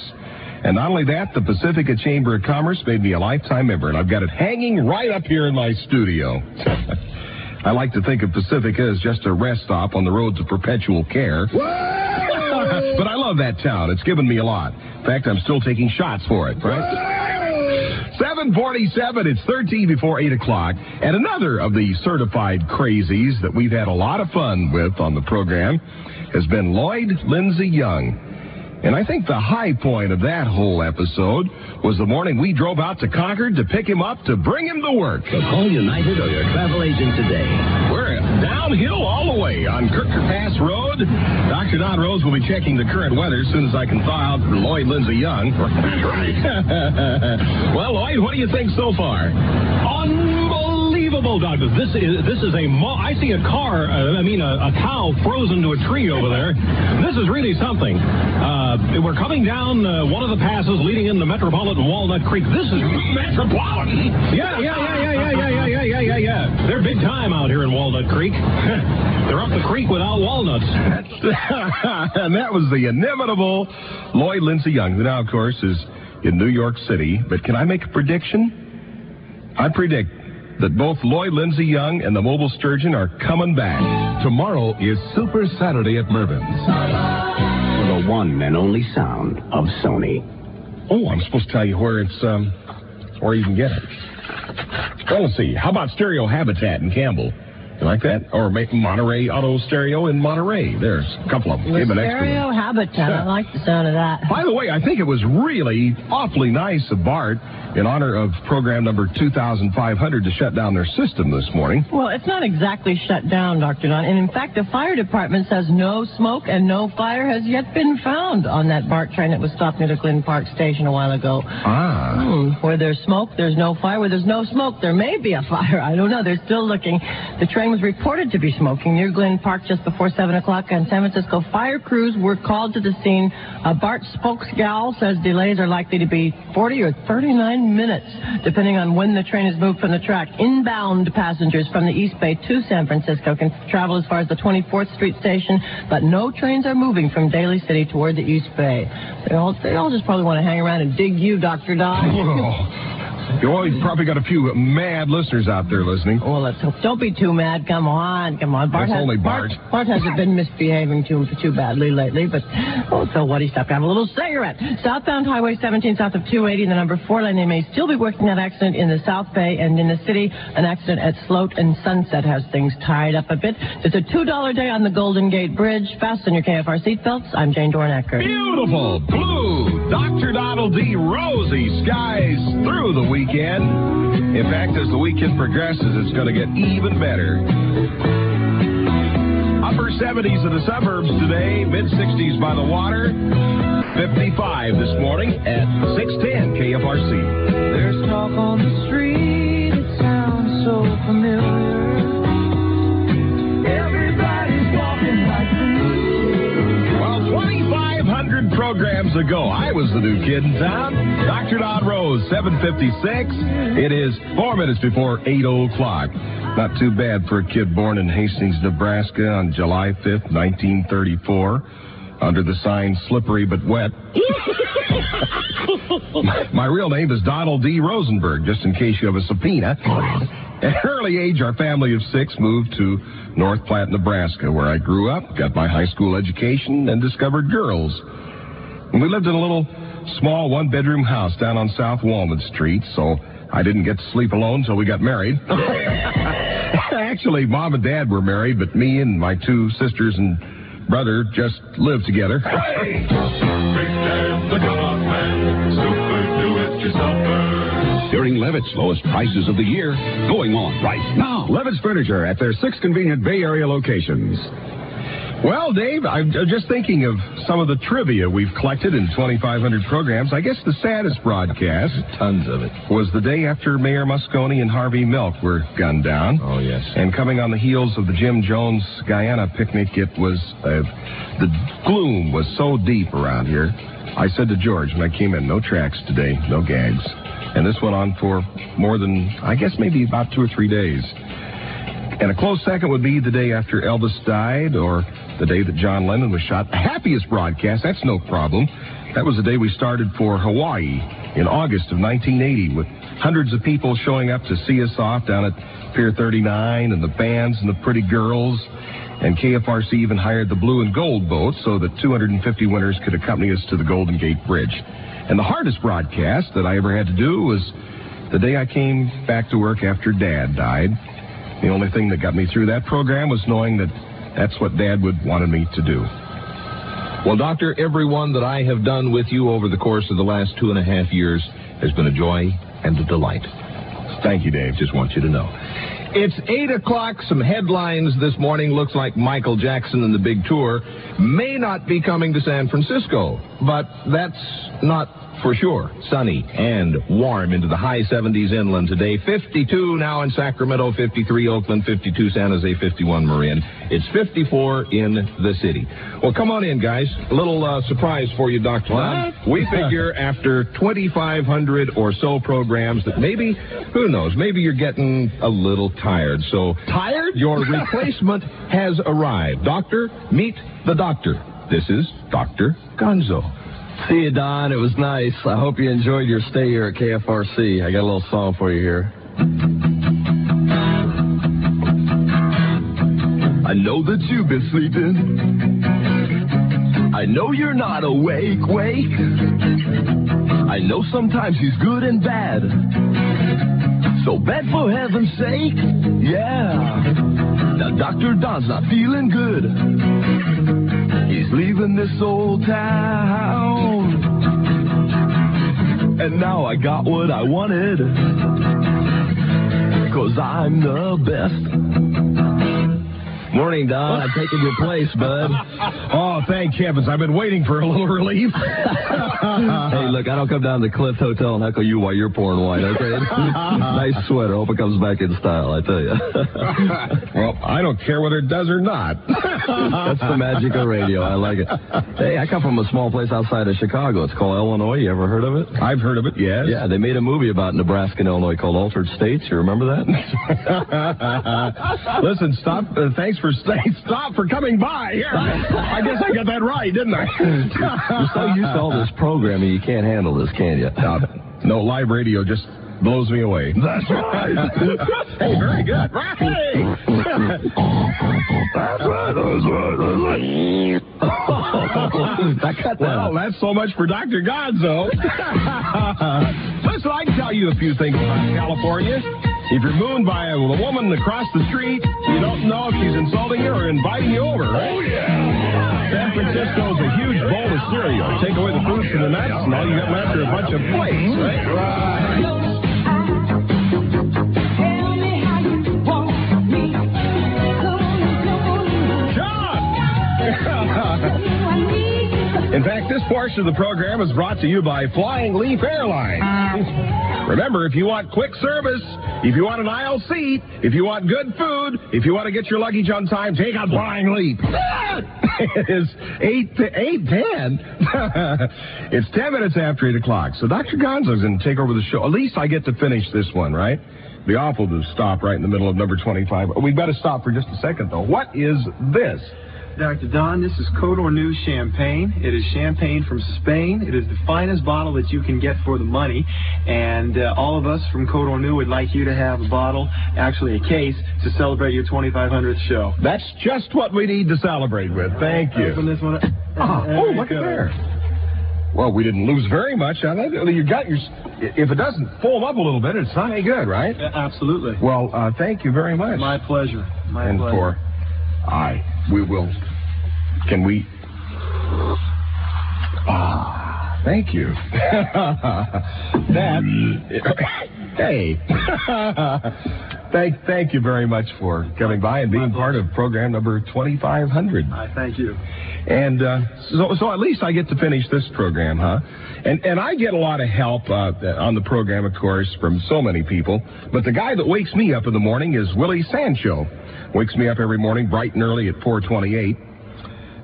And not only that, the Pacifica Chamber of Commerce made me a lifetime member, and I've got it hanging right up here in my studio. I like to think of Pacifica as just a rest stop on the road to perpetual care. But I love that town. It's given me a lot. In fact, I'm still taking shots for it, right? 7:47, it's 13 before 8 o'clock. And another of the certified crazies that we've had a lot of fun with on the program has been Lloyd Lindsay Young. And I think the high point of that whole episode was the morning we drove out to Concord to pick him up to bring him to work. So call United or your travel agent today. We're downhill all the way on Kirker Pass Road. Dr. Don Rose will be checking the current weather as soon as I can thaw out Lloyd Lindsay Young. That's right. Well, Lloyd, what do you think so far? Unbelievable, Douglas. This is I see a car, a cow frozen to a tree over there. This is really something. We're coming down one of the passes leading into Metropolitan Walnut Creek. This is Metropolitan. Yeah. They're big time out here in Walnut Creek. They're up the creek without walnuts. And that was the inimitable Lloyd Lindsay Young, who now, of course, is in New York City. But can I make a prediction? I predict that both Lloyd Lindsay Young and the Mobile Sturgeon are coming back. Tomorrow is Super Saturday at Mervyn's. The one and only sound of Sony. Oh, I'm supposed to tell you where it's, where you can get it. Well, let's see. How about Stereo Habitat in Campbell? You like that? Or Monterey Auto Stereo in Monterey. There's a couple of them. Stereo Habitat. Yeah. I like the sound of that. By the way, I think it was really awfully nice of Bart, in honor of program number 2500, to shut down their system this morning. Well, it's not exactly shut down, Dr. Don. And in fact, the fire department says no smoke and no fire has yet been found on that BART train that was stopped near the Glen Park station a while ago. Where there's smoke, there's no fire. Where there's no smoke, there may be a fire. I don't know. They're still looking. The train was reported to be smoking near Glen Park just before 7 o'clock, and San Francisco fire crews were called to the scene. A BART spokesgal says delays are likely to be 40 or 39 minutes, depending on when the train is moved from the track. Inbound passengers from the East Bay to San Francisco can travel as far as the 24th Street station, but no trains are moving from Daly City toward the East Bay. They all just probably want to hang around and dig you, Dr. Don. You've probably got a few mad listeners out there listening. Well, let's hope. Don't be too mad. Come on. Bart hasn't been misbehaving too badly lately, but so what? He stopped to have a little cigarette. Southbound Highway 17 south of 280, the number 4 lane. They may still be working that accident in the South Bay, and in the city, an accident at Sloat and Sunset has things tied up a bit. There's a $2 day on the Golden Gate Bridge. Fasten your KFR seatbelts. I'm Jane Dornacker. Beautiful blue Dr. Donald D. Rosy skies through the weekend. In fact, as the weekend progresses, it's going to get even better. Upper 70s in the suburbs today, mid-60s by the water, 55 this morning at 610 KFRC. There's talk on the street, it sounds so familiar. Everybody's walking like the new. Well, 2,500 programs ago, I was the new kid in town. Dr. Don Rose, 7:56. It is 4 minutes before 8 o'clock. Not too bad for a kid born in Hastings, Nebraska on July 5th, 1934, under the sign slippery but wet. My real name is Donald D. Rosenberg, just in case you have a subpoena. At an early age, our family of 6 moved to North Platte, Nebraska, where I grew up, got my high school education, and discovered girls. And we lived in a little small one-bedroom house down on South Walnut Street, so I didn't get to sleep alone until we got married. Actually, Mom and Dad were married, but me and my 2 sisters and brother just lived together. Hey! Big Dad, the Godman, super do-it-yourselfer. During Levitt's lowest prices of the year, going on right now. Levitt's Furniture at their 6 convenient Bay Area locations. Well, Dave, I'm just thinking of some of the trivia we've collected in 2,500 programs. I guess the saddest broadcast, tons of it, was the day after Mayor Moscone and Harvey Milk were gunned down. Oh, yes. And coming on the heels of the Jim Jones Guyana picnic, it was, the gloom was so deep around here. I said to George when I came in, no tracks today, no gags. And this went on for more than, I guess, maybe about 2 or 3 days. And a close second would be the day after Elvis died, or the day that John Lennon was shot. The happiest broadcast, that's no problem. That was the day we started for Hawaii in August of 1980, with hundreds of people showing up to see us off down at Pier 39, and the bands and the pretty girls. And KFRC even hired the blue and gold boat so that 250 winners could accompany us to the Golden Gate Bridge. And the hardest broadcast that I ever had to do was the day I came back to work after Dad died. The only thing that got me through that program was knowing that that's what Dad would wanted me to do. Well, Doctor, everyone that I have done with you over the course of the last 2.5 years has been a joy and a delight. Thank you, Dave. Just want you to know. It's 8 o'clock. Some headlines this morning. Looks like Michael Jackson and the big tour may not be coming to San Francisco, but that's not for sure. Sunny and warm into the high 70s inland today. 52 now in Sacramento, 53 Oakland, 52 San Jose, 51 Marin. It's 54 in the city. Well, come on in, guys. A little surprise for you, Dr. Don. We figure after 2,500 or so programs that maybe, who knows, maybe you're getting a little tired. So, tired? Your replacement has arrived. Doctor, meet the doctor. This is Dr. Gonzo. See you, Don. It was nice. I hope you enjoyed your stay here at KFRC. I got a little song for you here. I know that you've been sleeping I know you're not awake, wake. I know sometimes he's good and bad. So bet for heaven's sake, yeah. Now Dr. Don's not feeling good. He's leaving this old town. And now I got what I wanted. 'Cause I'm the best. Morning, Don. I'm taking your place, bud. Oh, thank heavens. I've been waiting for a little relief. Hey, look, I don't come down to the Clift Hotel and heckle you while you're pouring wine, okay? Nice sweater. Hope it comes back in style, I tell you. Well, I don't care whether it does or not. That's the magic of radio. I like it. Hey, I come from a small place outside of Chicago. It's called Illinois. You ever heard of it? I've heard of it, yes. Yeah, they made a movie about Nebraska and Illinois called Altered States. You remember that? Listen, stop. Thanks for staying. Stop for coming by. Here. I guess I got that right, didn't I? You're so used to all this programming, you can't handle this, can you? No, live radio just blows me away. That's right. Hey, very good. Right. That's right. I cut that. Well, that's so much for Dr. Gonzo. Listen, I can tell you a few things about California. If you're mooned by a woman across the street, you don't know if she's insulting you or inviting you over, right? Oh, yeah. San Francisco's a huge bowl of cereal. Take away the fruits and the nuts, and all you got left are a bunch of flakes, right? In fact, this portion of the program is brought to you by Flying Leaf Airlines. Remember, if you want quick service, if you want an aisle seat, if you want good food, if you want to get your luggage on time, take out Flying Leaf. It is 8:10. It's 10 minutes after 8 o'clock. So Dr. Gonzo's going to take over the show. At least I get to finish this one, right? It'd be awful to stop right in the middle of number 25. We've got to stop for just a second, though. What is this? Dr. Don, this is Cote Orneau champagne. It is champagne from Spain. It is the finest bottle that you can get for the money. And all of us from Cote Orneau would like you to have a bottle, actually a case, to celebrate your 2500th show. That's just what we need to celebrate with. Thank you. Open this one up. Oh, look at there. Well, we didn't lose very much. You got your. If it doesn't foam up a little bit, it's not any good, right? Absolutely. Well, thank you very much. My pleasure. And for we will. Can we? Thank you. That. Hey. Thank you very much for coming by and being part of program number 2500. Thank you. And so at least I get to finish this program, huh? And I get a lot of help on the program, of course, from so many people. But the guy that wakes me up in the morning is Willie Sancho. Wakes me up every morning bright and early at 4:28.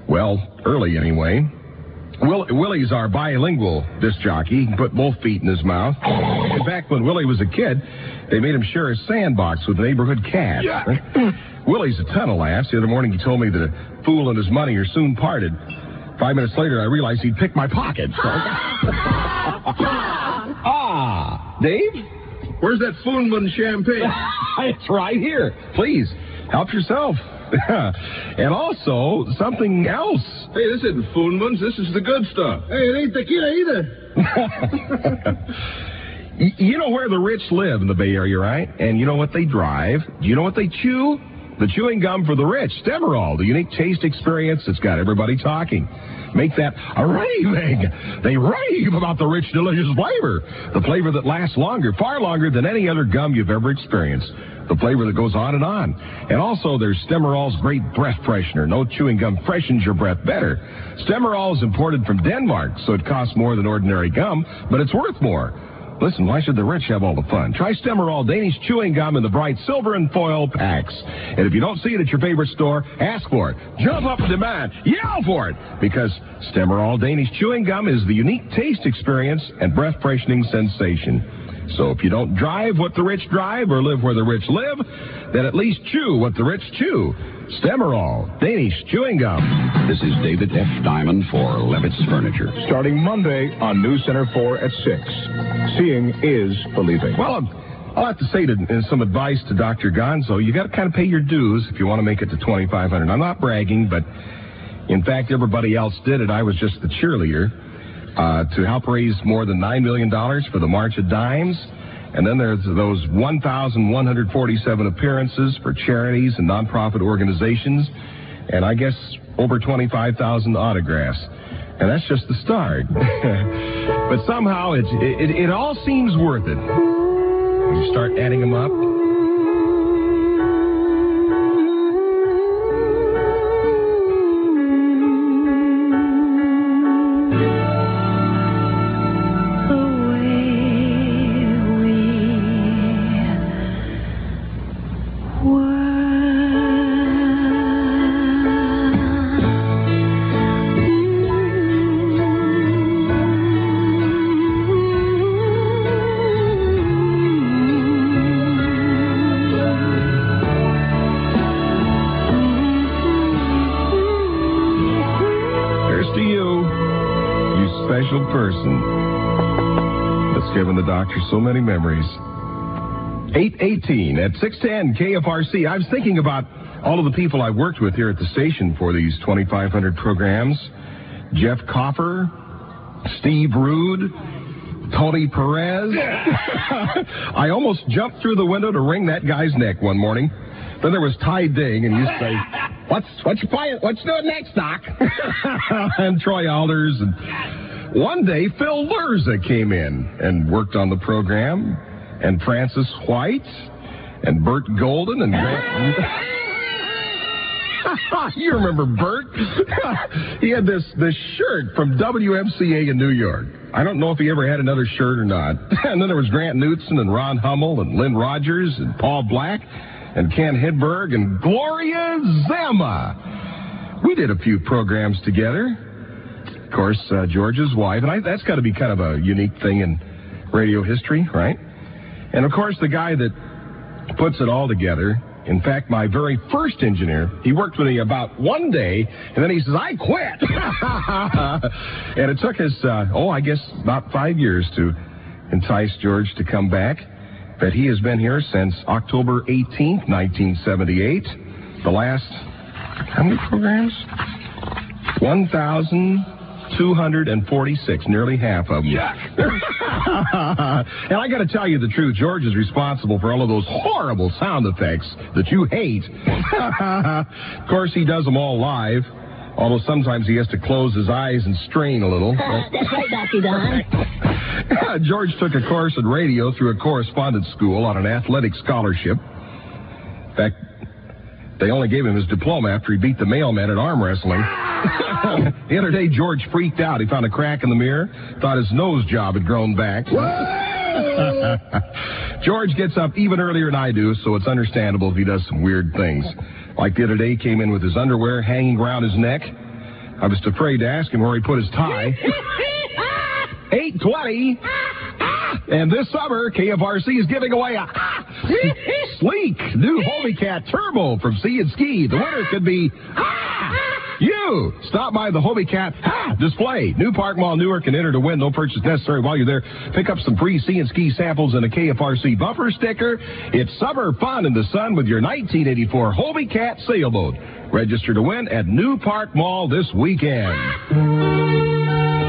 Well, early anyway. Willie's our bilingual disc jockey. He can put both feet in his mouth. In fact, when Willie was a kid, they made him share a sandbox with the neighborhood cat. Yeah. Willie's a ton of laughs. The other morning he told me that a fool and his money are soon parted. 5 minutes later, I realized he'd picked my pocket. Dave? Where's that Foonman champagne? It's right here. Please, help yourself. And also, something else. Hey, this isn't Foonman's. This is the good stuff. Hey, it ain't tequila either. You know where the rich live in the Bay Area, right? And you know what they drive? Do you know what they chew? The chewing gum for the rich, Demerol, the unique taste experience that's got everybody talking. Make that a raving. They rave about the rich, delicious flavor. The flavor that lasts longer, far longer than any other gum you've ever experienced. The flavor that goes on. And also, there's Demerol's great breath freshener. No chewing gum freshens your breath better. Demerol is imported from Denmark, so it costs more than ordinary gum, but it's worth more. Listen, why should the rich have all the fun? Try Demerol Danish Chewing Gum in the bright silver and foil packs. And if you don't see it at your favorite store, ask for it. Jump up in demand. Yell for it. Because Demerol Danish Chewing Gum is the unique taste experience and breath-freshening sensation. So if you don't drive what the rich drive or live where the rich live, then at least chew what the rich chew. Demerol Danish Chewing Gum. This is David F. Diamond for Levitt's Furniture. Starting Monday on News Center 4 at 6. Seeing is believing. Well, I'll have to say some advice to Dr. Gonzo. You got to kind of pay your dues if you want to make it to 2,500. I'm not bragging, but In fact, everybody else did it. I was just the cheerleader to help raise more than $9 million for the March of Dimes. And then there's those 1,147 appearances for charities and nonprofit organizations. And I guess over 25,000 autographs. And that's just the start. But somehow it all seems worth it. When you start adding them up. Special person that's given the doctor so many memories. 8:18 at 610 KFRC. I was thinking about all of the people I worked with here at the station for these 2,500 programs. Jeff Coffer, Steve Rude, Tony Perez. I almost jumped through the window to wring that guy's neck one morning. Then there was Ty Ding, and you say, "What's your plan? What's doing next, Doc?" And Troy Alders. And one day, Phil Lurza came in and worked on the program, and Francis White, and Bert Golden, and Grant. You remember Bert? He had this shirt from WMCA in New York. I don't know if he ever had another shirt or not. And then there was Grant Knutson and Ron Hummel and Lynn Rogers and Paul Black and Ken Hedberg and Gloria Zama. We did a few programs together. Of course, George's wife, and that's got to be kind of a unique thing in radio history, right? And, of course, the guy that puts it all together, in fact, my very first engineer, he worked with me about one day, and then he says, "I quit." And it took us, I guess about 5 years to entice George to come back. But he has been here since October 18th, 1978. The last, how many programs? 1,246, nearly half of them. Yuck. And I got to tell you the truth, George is responsible for all of those horrible sound effects that you hate. Of course, he does them all live, although sometimes he has to close his eyes and strain a little. That's right, Dr. Don. George took a course in radio through a correspondence school on an athletic scholarship. In fact, they only gave him his diploma after he beat the mailman at arm wrestling. The other day, George freaked out. He found a crack in the mirror, thought his nose job had grown back. George gets up even earlier than I do, so it's understandable if he does some weird things. Like the other day, he came in with his underwear hanging around his neck. I was afraid to ask him where he put his tie. 8:20. And this summer, KFRC is giving away a sleek new Hobie Cat Turbo from Sea and Ski. The winner could be you. Stop by the Hobie Cat display, New Park Mall, Newark, and enter to win. No purchase necessary while you're there. Pick up some free Sea and Ski samples and a KFRC bumper sticker. It's summer fun in the sun with your 1984 Hobie Cat sailboat. Register to win at New Park Mall this weekend.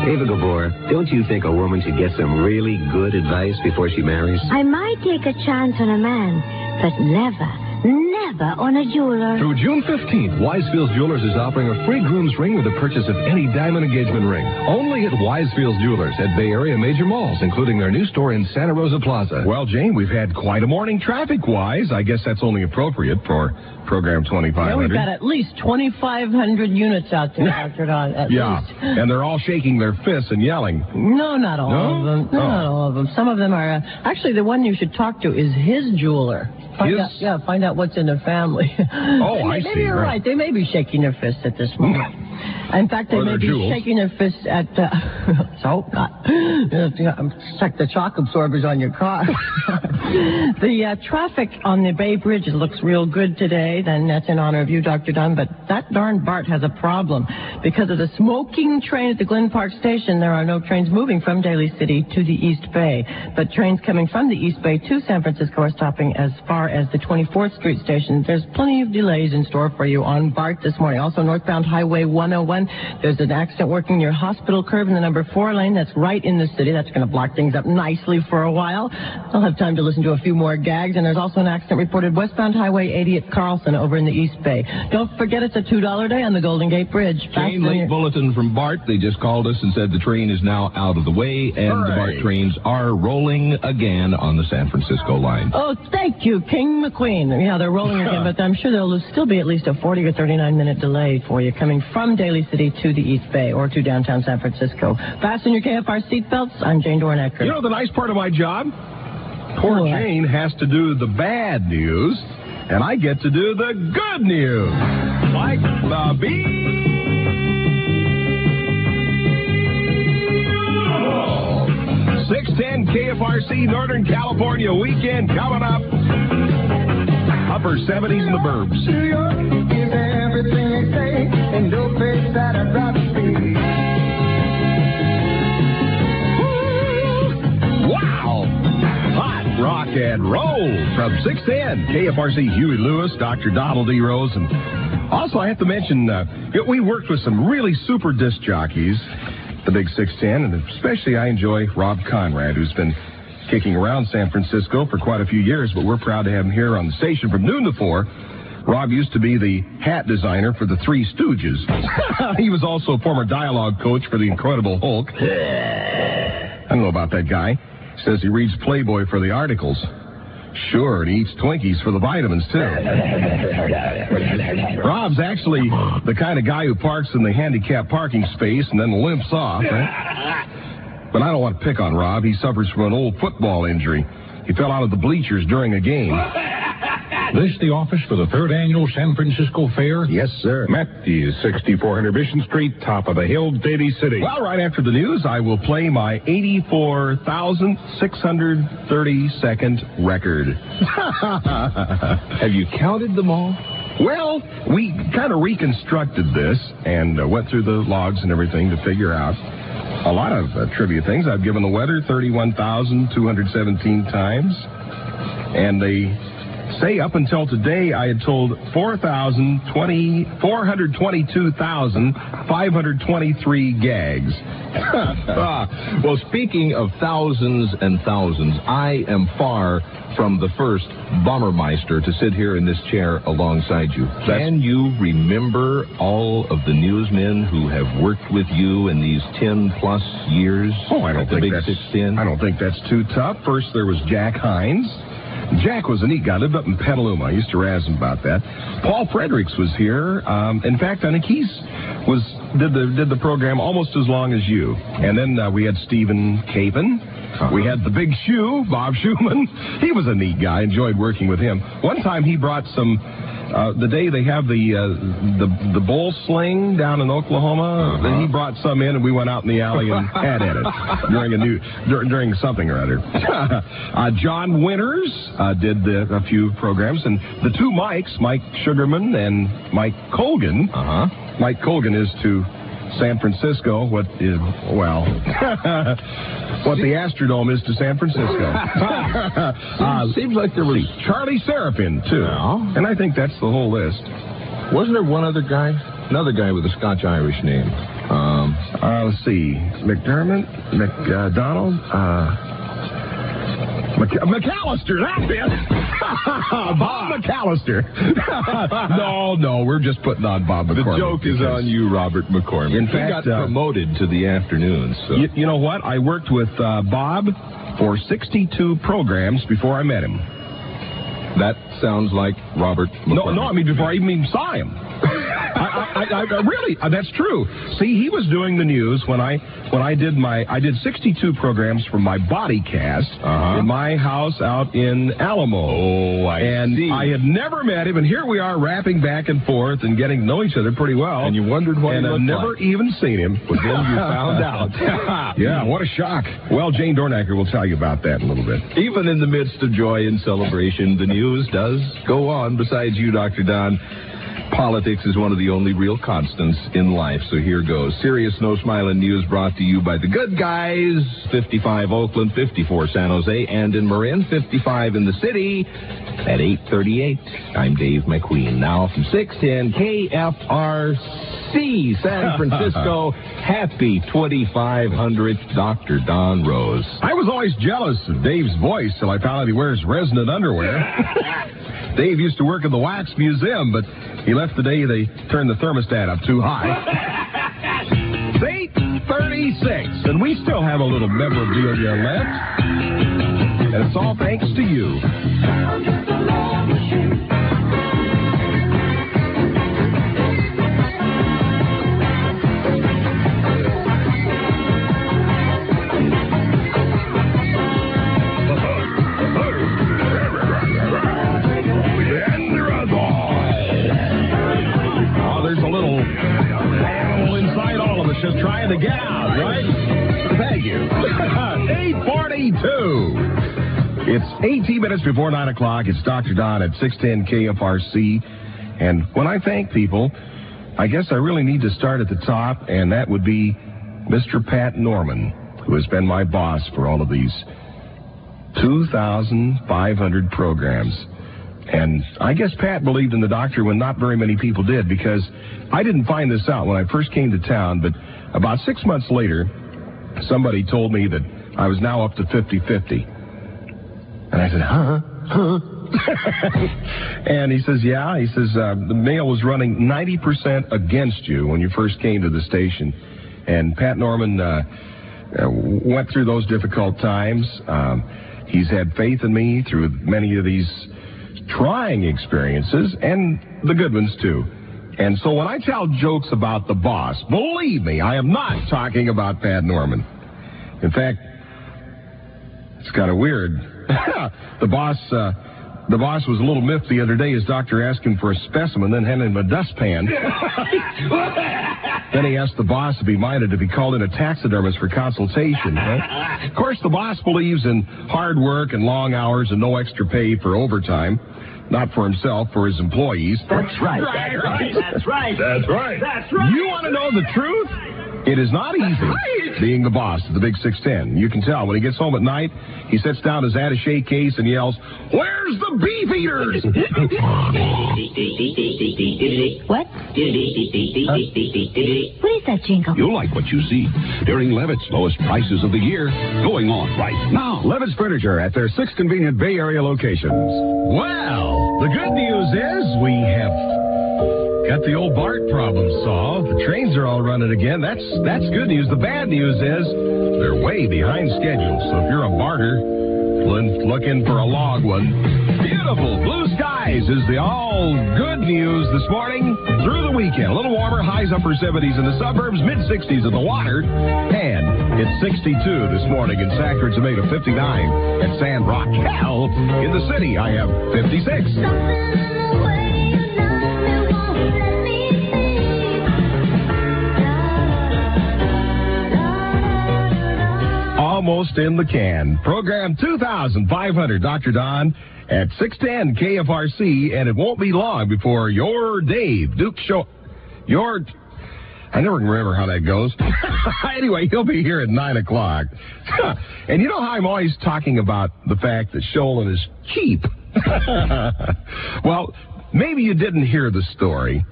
Ava Gabor, don't you think a woman should get some really good advice before she marries? I might take a chance on a man, but never on a jeweler. Through June 15th, Wisefields Jewelers is offering a free groom's ring with the purchase of any diamond engagement ring. Only at Wisefields Jewelers at Bay Area major malls, including their new store in Santa Rosa Plaza. Well, Jane, we've had quite a morning traffic-wise. I guess that's only appropriate for program 2,500. Yeah, we've got at least 2,500 units out there, Dr. Don, at least. And they're all shaking their fists and yelling. No, not all of them. No, not all of them. Some of them are... actually, the one you should talk to is his jeweler. Find out what's in the family. Oh, I see. Maybe you're right. They may be shaking their fists at this moment. In fact, they Or may their be jewels. shaking their fists at, so not. Check the shock absorbers on your car. The traffic on the Bay Bridge looks real good today. Then that's in honor of you, Dr. Dunn. But that darn Bart has a problem. Because of the smoking train at the Glen Park Station, there are no trains moving from Daly City to the East Bay. But trains coming from the East Bay to San Francisco are stopping as far as the 24th Street Station. There's plenty of delays in store for you on BART this morning. Also, northbound Highway 101. There's an accident working near Hospital Curve in the number 4 lane. That's right in the city. That's going to block things up nicely for a while. I'll have time to listen to a few more gags. And there's also an accident reported westbound Highway 80 at Carlson over in the East Bay. Don't forget it's a $2 day on the Golden Gate Bridge. Chain late bulletin from BART. They just called us and said the train is now out of the way, and the BART trains are rolling again on the San Francisco line. Oh, thank you, King McQueen. Yeah, they're rolling again, but I'm sure there'll still be at least a 40 or 39-minute delay for you coming from Daly City to the East Bay or to downtown San Francisco. Fasten your KFR seatbelts. I'm Jane Dornacker. You know the nice part of my job? Poor Jane has to do the bad news, and I get to do the good news. Like the bee. 610 KFRC Northern California weekend coming up. Upper 70s in the burbs. New York is everything they say, and no place that I'd rather be. Wow! Hot rock and roll from 610 KFRC Huey Lewis, Dr. Donald D. Rose, and also I have to mention we worked with some really super disc jockeys. The Big 610, and especially I enjoy Rob Conrad, who's been kicking around San Francisco for quite a few years, but we're proud to have him here on the station from noon to 4. Rob used to be the hat designer for the Three Stooges. He was also a former dialogue coach for the Incredible Hulk. I don't know about that guy. Says he reads Playboy for the articles. Sure, and he eats Twinkies for the vitamins, too. Rob's actually the kind of guy who parks in the handicapped parking space and then limps off, right? But I don't want to pick on Rob. He suffers from an old football injury. He fell out of the bleachers during a game. This the office for the 3rd Annual San Francisco Fair? Yes, sir. Matthews, 6400 Mission Street, top of the hill, Daly City. Well, right after the news, I will play my 84,632nd record. Have you counted them all? Well, we kind of reconstructed this and went through the logs and everything to figure out a lot of trivia things. I've given the weather 31,217 times, and they say up until today I had told 422,523 gags. Well, speaking of thousands and thousands, I am far from the first Bombermeister to sit here in this chair alongside you. Can you remember all of the newsmen who have worked with you in these 10-plus years? Oh, I don't think that's too tough. First, there was Jack Hines. Jack was a neat guy. Lived up in Petaluma. I used to razz him about that. Paul Fredericks was here. In fact, I think did the program almost as long as you. And then we had Stephen Capen. We had the Big Shoe, Bob Schumann. He was a neat guy. Enjoyed working with him. One time he brought some. The day they have the bull sling down in Oklahoma, then he brought some in, and we went out in the alley and had at it during something or other. John Winters did a few programs, and the two Mikes, Mike Sugarman and Mike Colgan. Mike Colgan is to San Francisco what the Astrodome is to San Francisco. Seems like there was Charlie Seraphin, too. No. And I think that's the whole list. Wasn't there one other guy? Another guy with a Scotch-Irish name. Let's see. McDermott, McDonald, McAllister, that's it. Bob McAllister. No, we're just putting on Bob McCormick. The joke is on you, Robert McCormick. In fact, he got promoted to the afternoons. So. You know what? I worked with Bob for 62 programs before I met him. That sounds like Robert McCormick. No, I mean before I even saw him. Really, that's true. See, he was doing the news when I did 62 programs from my body cast in my house out in Alamo. Oh, I see. I had never met him, and here we are rapping back and forth and getting to know each other pretty well. And you wondered what he looked like. And I've never even seen him. But then you found out. Yeah, what a shock. Well, Jane Dornacker will tell you about that in a little bit. Even in the midst of joy and celebration, the news does go on. Besides you, Dr. Don, politics is one of the only real constants in life. So here goes. Serious No Smiling News brought to you by the good guys. 55 Oakland, 54 San Jose, and in Marin, 55 in the city at 8:38. I'm Dave McQueen. Now from 610 KFRC San Francisco. Happy 2500th Dr. Don Rose. I was always jealous of Dave's voice till I found out he wears resonant underwear. Dave used to work in the Wax Museum, but he left the day they turned the thermostat up too high. It's 8:36, and we still have a little memorabilia left. And it's all thanks to you. Just trying to get out, right? Thank you. 8:42. It's 18 minutes before 9 o'clock. It's Dr. Don at 610 KFRC. And when I thank people, I guess I really need to start at the top, and that would be Mr. Pat Norman, who has been my boss for all of these 2,500 programs. And I guess Pat believed in the doctor when not very many people did, because I didn't find this out when I first came to town, but about 6 months later, somebody told me that I was now up to 50-50. And I said, huh? And he says, yeah. He says, the mail was running 90% against you when you first came to the station. And Pat Norman went through those difficult times. He's had faith in me through many of these trying experiences, and the good ones, too. And so when I tell jokes about the boss, believe me, I am not talking about Pat Norman. In fact, it's kind of weird. The boss was a little miffed the other day. His doctor asked him for a specimen, then handed him a dustpan. Then he asked the boss to be minded if he called in a taxidermist for consultation. Right? Of course, the boss believes in hard work and long hours and no extra pay for overtime. Not for himself, for his employees. That's right. That's right. You want to know the truth? It is not easy being the boss of the Big 610. You can tell when he gets home at night, he sets down his attaché case and yells, "Where's the beef eaters?" What? What is that jingle? You'll like what you see during Levitt's lowest prices of the year, going on right now. Levitt's Furniture at their 6 convenient Bay Area locations. Well, the good news is we have got the old BART problem solved. The trains are all running again. That's good news. The bad news is they're way behind schedule. So if you're a BARTer looking for a log one, beautiful blue skies is the all good news this morning through the weekend. A little warmer, highs upper 70s in the suburbs, mid 60s in the water, and it's 62 this morning in Sacred Tomato, 59 at San Raquel. In the city, I have 56. Almost in the can. Program 2,500, Dr. Don at 610 KFRC, and it won't be long before your Dave Duke show. I never remember how that goes. Anyway, he'll be here at 9 o'clock. And you know how I'm always talking about the fact that Sholin is cheap? Well, maybe you didn't hear the story.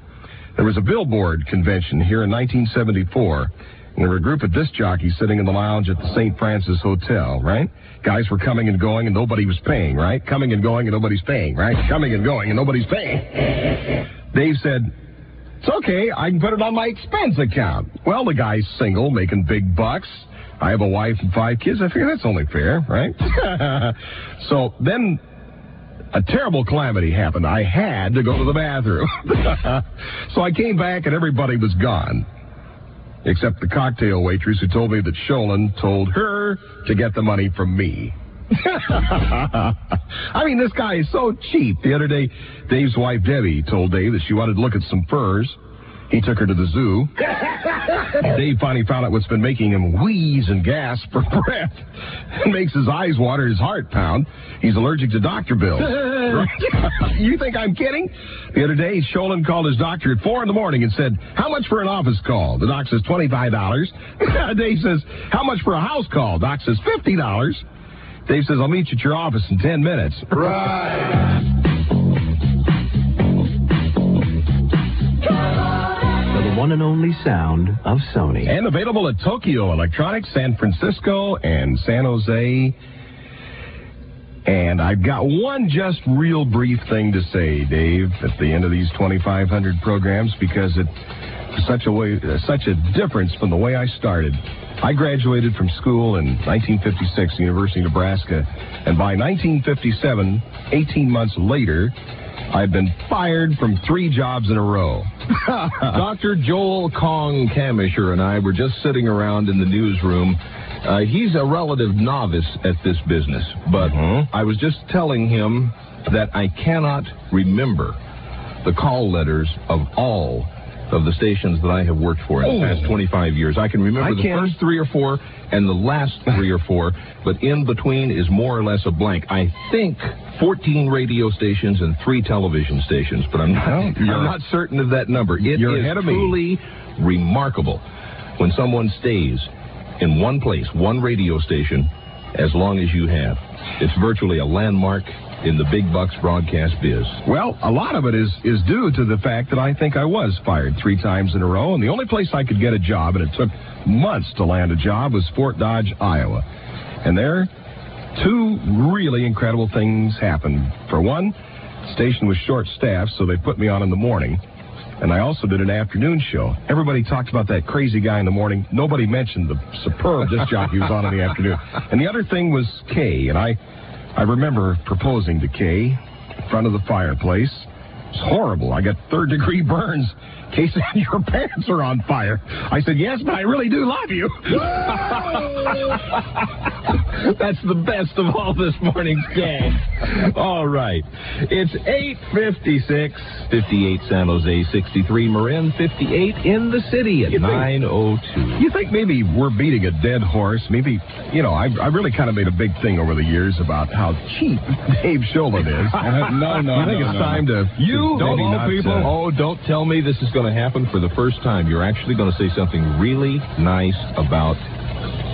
There was a billboard convention here in 1974. And there were a group of disc jockeys sitting in the lounge at the St. Francis Hotel, right? Guys were coming and going and nobody was paying, right? Coming and going and nobody's paying, right? Coming and going and nobody's paying. Dave said, "It's okay, I can put it on my expense account." Well, the guy's single, making big bucks. I have a wife and 5 kids. I figure that's only fair, right? So then a terrible calamity happened. I had to go to the bathroom. So I came back and everybody was gone. Except the cocktail waitress who told me that Sholin told her to get the money from me. I mean, this guy is so cheap. The other day, Dave's wife, Debbie, told Dave that she wanted to look at some furs. He took her to the zoo. Dave finally found out what's been making him wheeze and gasp for breath. It makes his eyes water, his heart pound. He's allergic to doctor bills. You think I'm kidding? The other day, Sholin called his doctor at 4 in the morning and said, "How much for an office call?" The doc says, $25. Dave says, "How much for a house call?" Doc says, $50. Dave says, "I'll meet you at your office in 10 minutes. Right. One and only sound of Sony. And available at Tokyo Electronics, San Francisco, and San Jose. And I've got one just real brief thing to say, Dave, at the end of these 2,500 programs, because it's such a difference from the way I started. I graduated from school in 1956, University of Nebraska, and by 1957, 18 months later, I've been fired from 3 jobs in a row. Dr. Joel Kong Kamisher and I were just sitting around in the newsroom. He's a relative novice at this business, but I was just telling him that I cannot remember the call letters of all of the stations that I have worked for in the past 25 years. I can remember the first 3 or 4 and the last 3 or 4, but in between is more or less a blank. I think 14 radio stations and 3 television stations, but I'm not certain of that number. It is truly remarkable when someone stays in one place, one radio station, as long as you have. It's virtually a landmark in the big bucks broadcast biz. Well, a lot of it is due to the fact that I think I was fired 3 times in a row, and the only place I could get a job, and it took months to land a job, was Fort Dodge, Iowa. And there, 2 really incredible things happened. For one, the station was short-staffed, so they put me on in the morning. And I also did an afternoon show. Everybody talked about that crazy guy in the morning. Nobody mentioned the superb disc jockey who was on in the afternoon. And the other thing was Kay, and I remember proposing to Kay in front of the fireplace. It's horrible. I got 3rd-degree burns. Kay said, "Your pants are on fire." I said, "Yes, but I really do love you." That's the best of all this morning's gag. All right. It's 8:56, 58 San Jose, 63 Marin, 58 in the city at 9:02. You think maybe we're beating a dead horse? Maybe, I really kind of made a big thing over the years about how cheap Dave Sholin is. No. I think it's time to... Don't tell me this is going to happen for the first time. You're actually going to say something really nice about...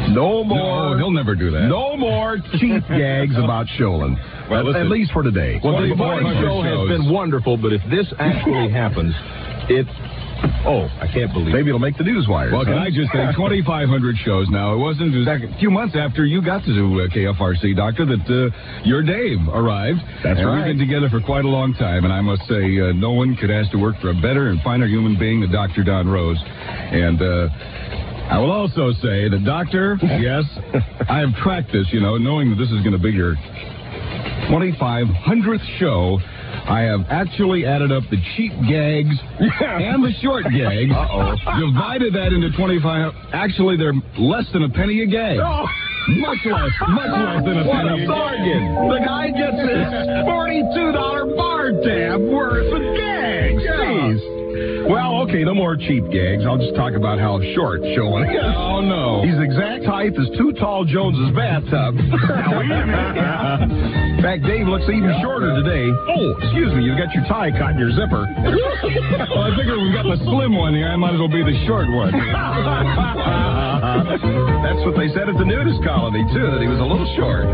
No more. No, he'll never do that. No more cheap gags about Sholin. Well, at least for today. Well, the morning show has been wonderful, but if this actually happens, I can't believe it. Maybe it'll make the news wires. Well, can I just say, 2,500 shows now. It wasn't a few months after you got to do KFRC, Doctor, that your Dave arrived. That's right. We've been together for quite a long time, and I must say, no one could ask to work for a better and finer human being than Dr. Don Rose. And I will also say that, Doctor, yes, I have tracked this, knowing that this is going to be your 2,500th show. I have actually added up the cheap gags and the short gags. Divided that into 25. Actually, they're less than a penny a gag. Oh. Much less than a penny a bargain. The guy gets his $42 bar tab worth of gags. Jeez. Well, okay, no more cheap gags. I'll just talk about how short Sholin is. Oh, no. He's the exact height as Too Tall Jones's bathtub. In fact, Dave looks even shorter today. Oh, excuse me, you got your tie caught in your zipper. Well, I figure we've got the slim one here. I might as well be the short one. That's what they said at the nudist colony, too, that he was a little short.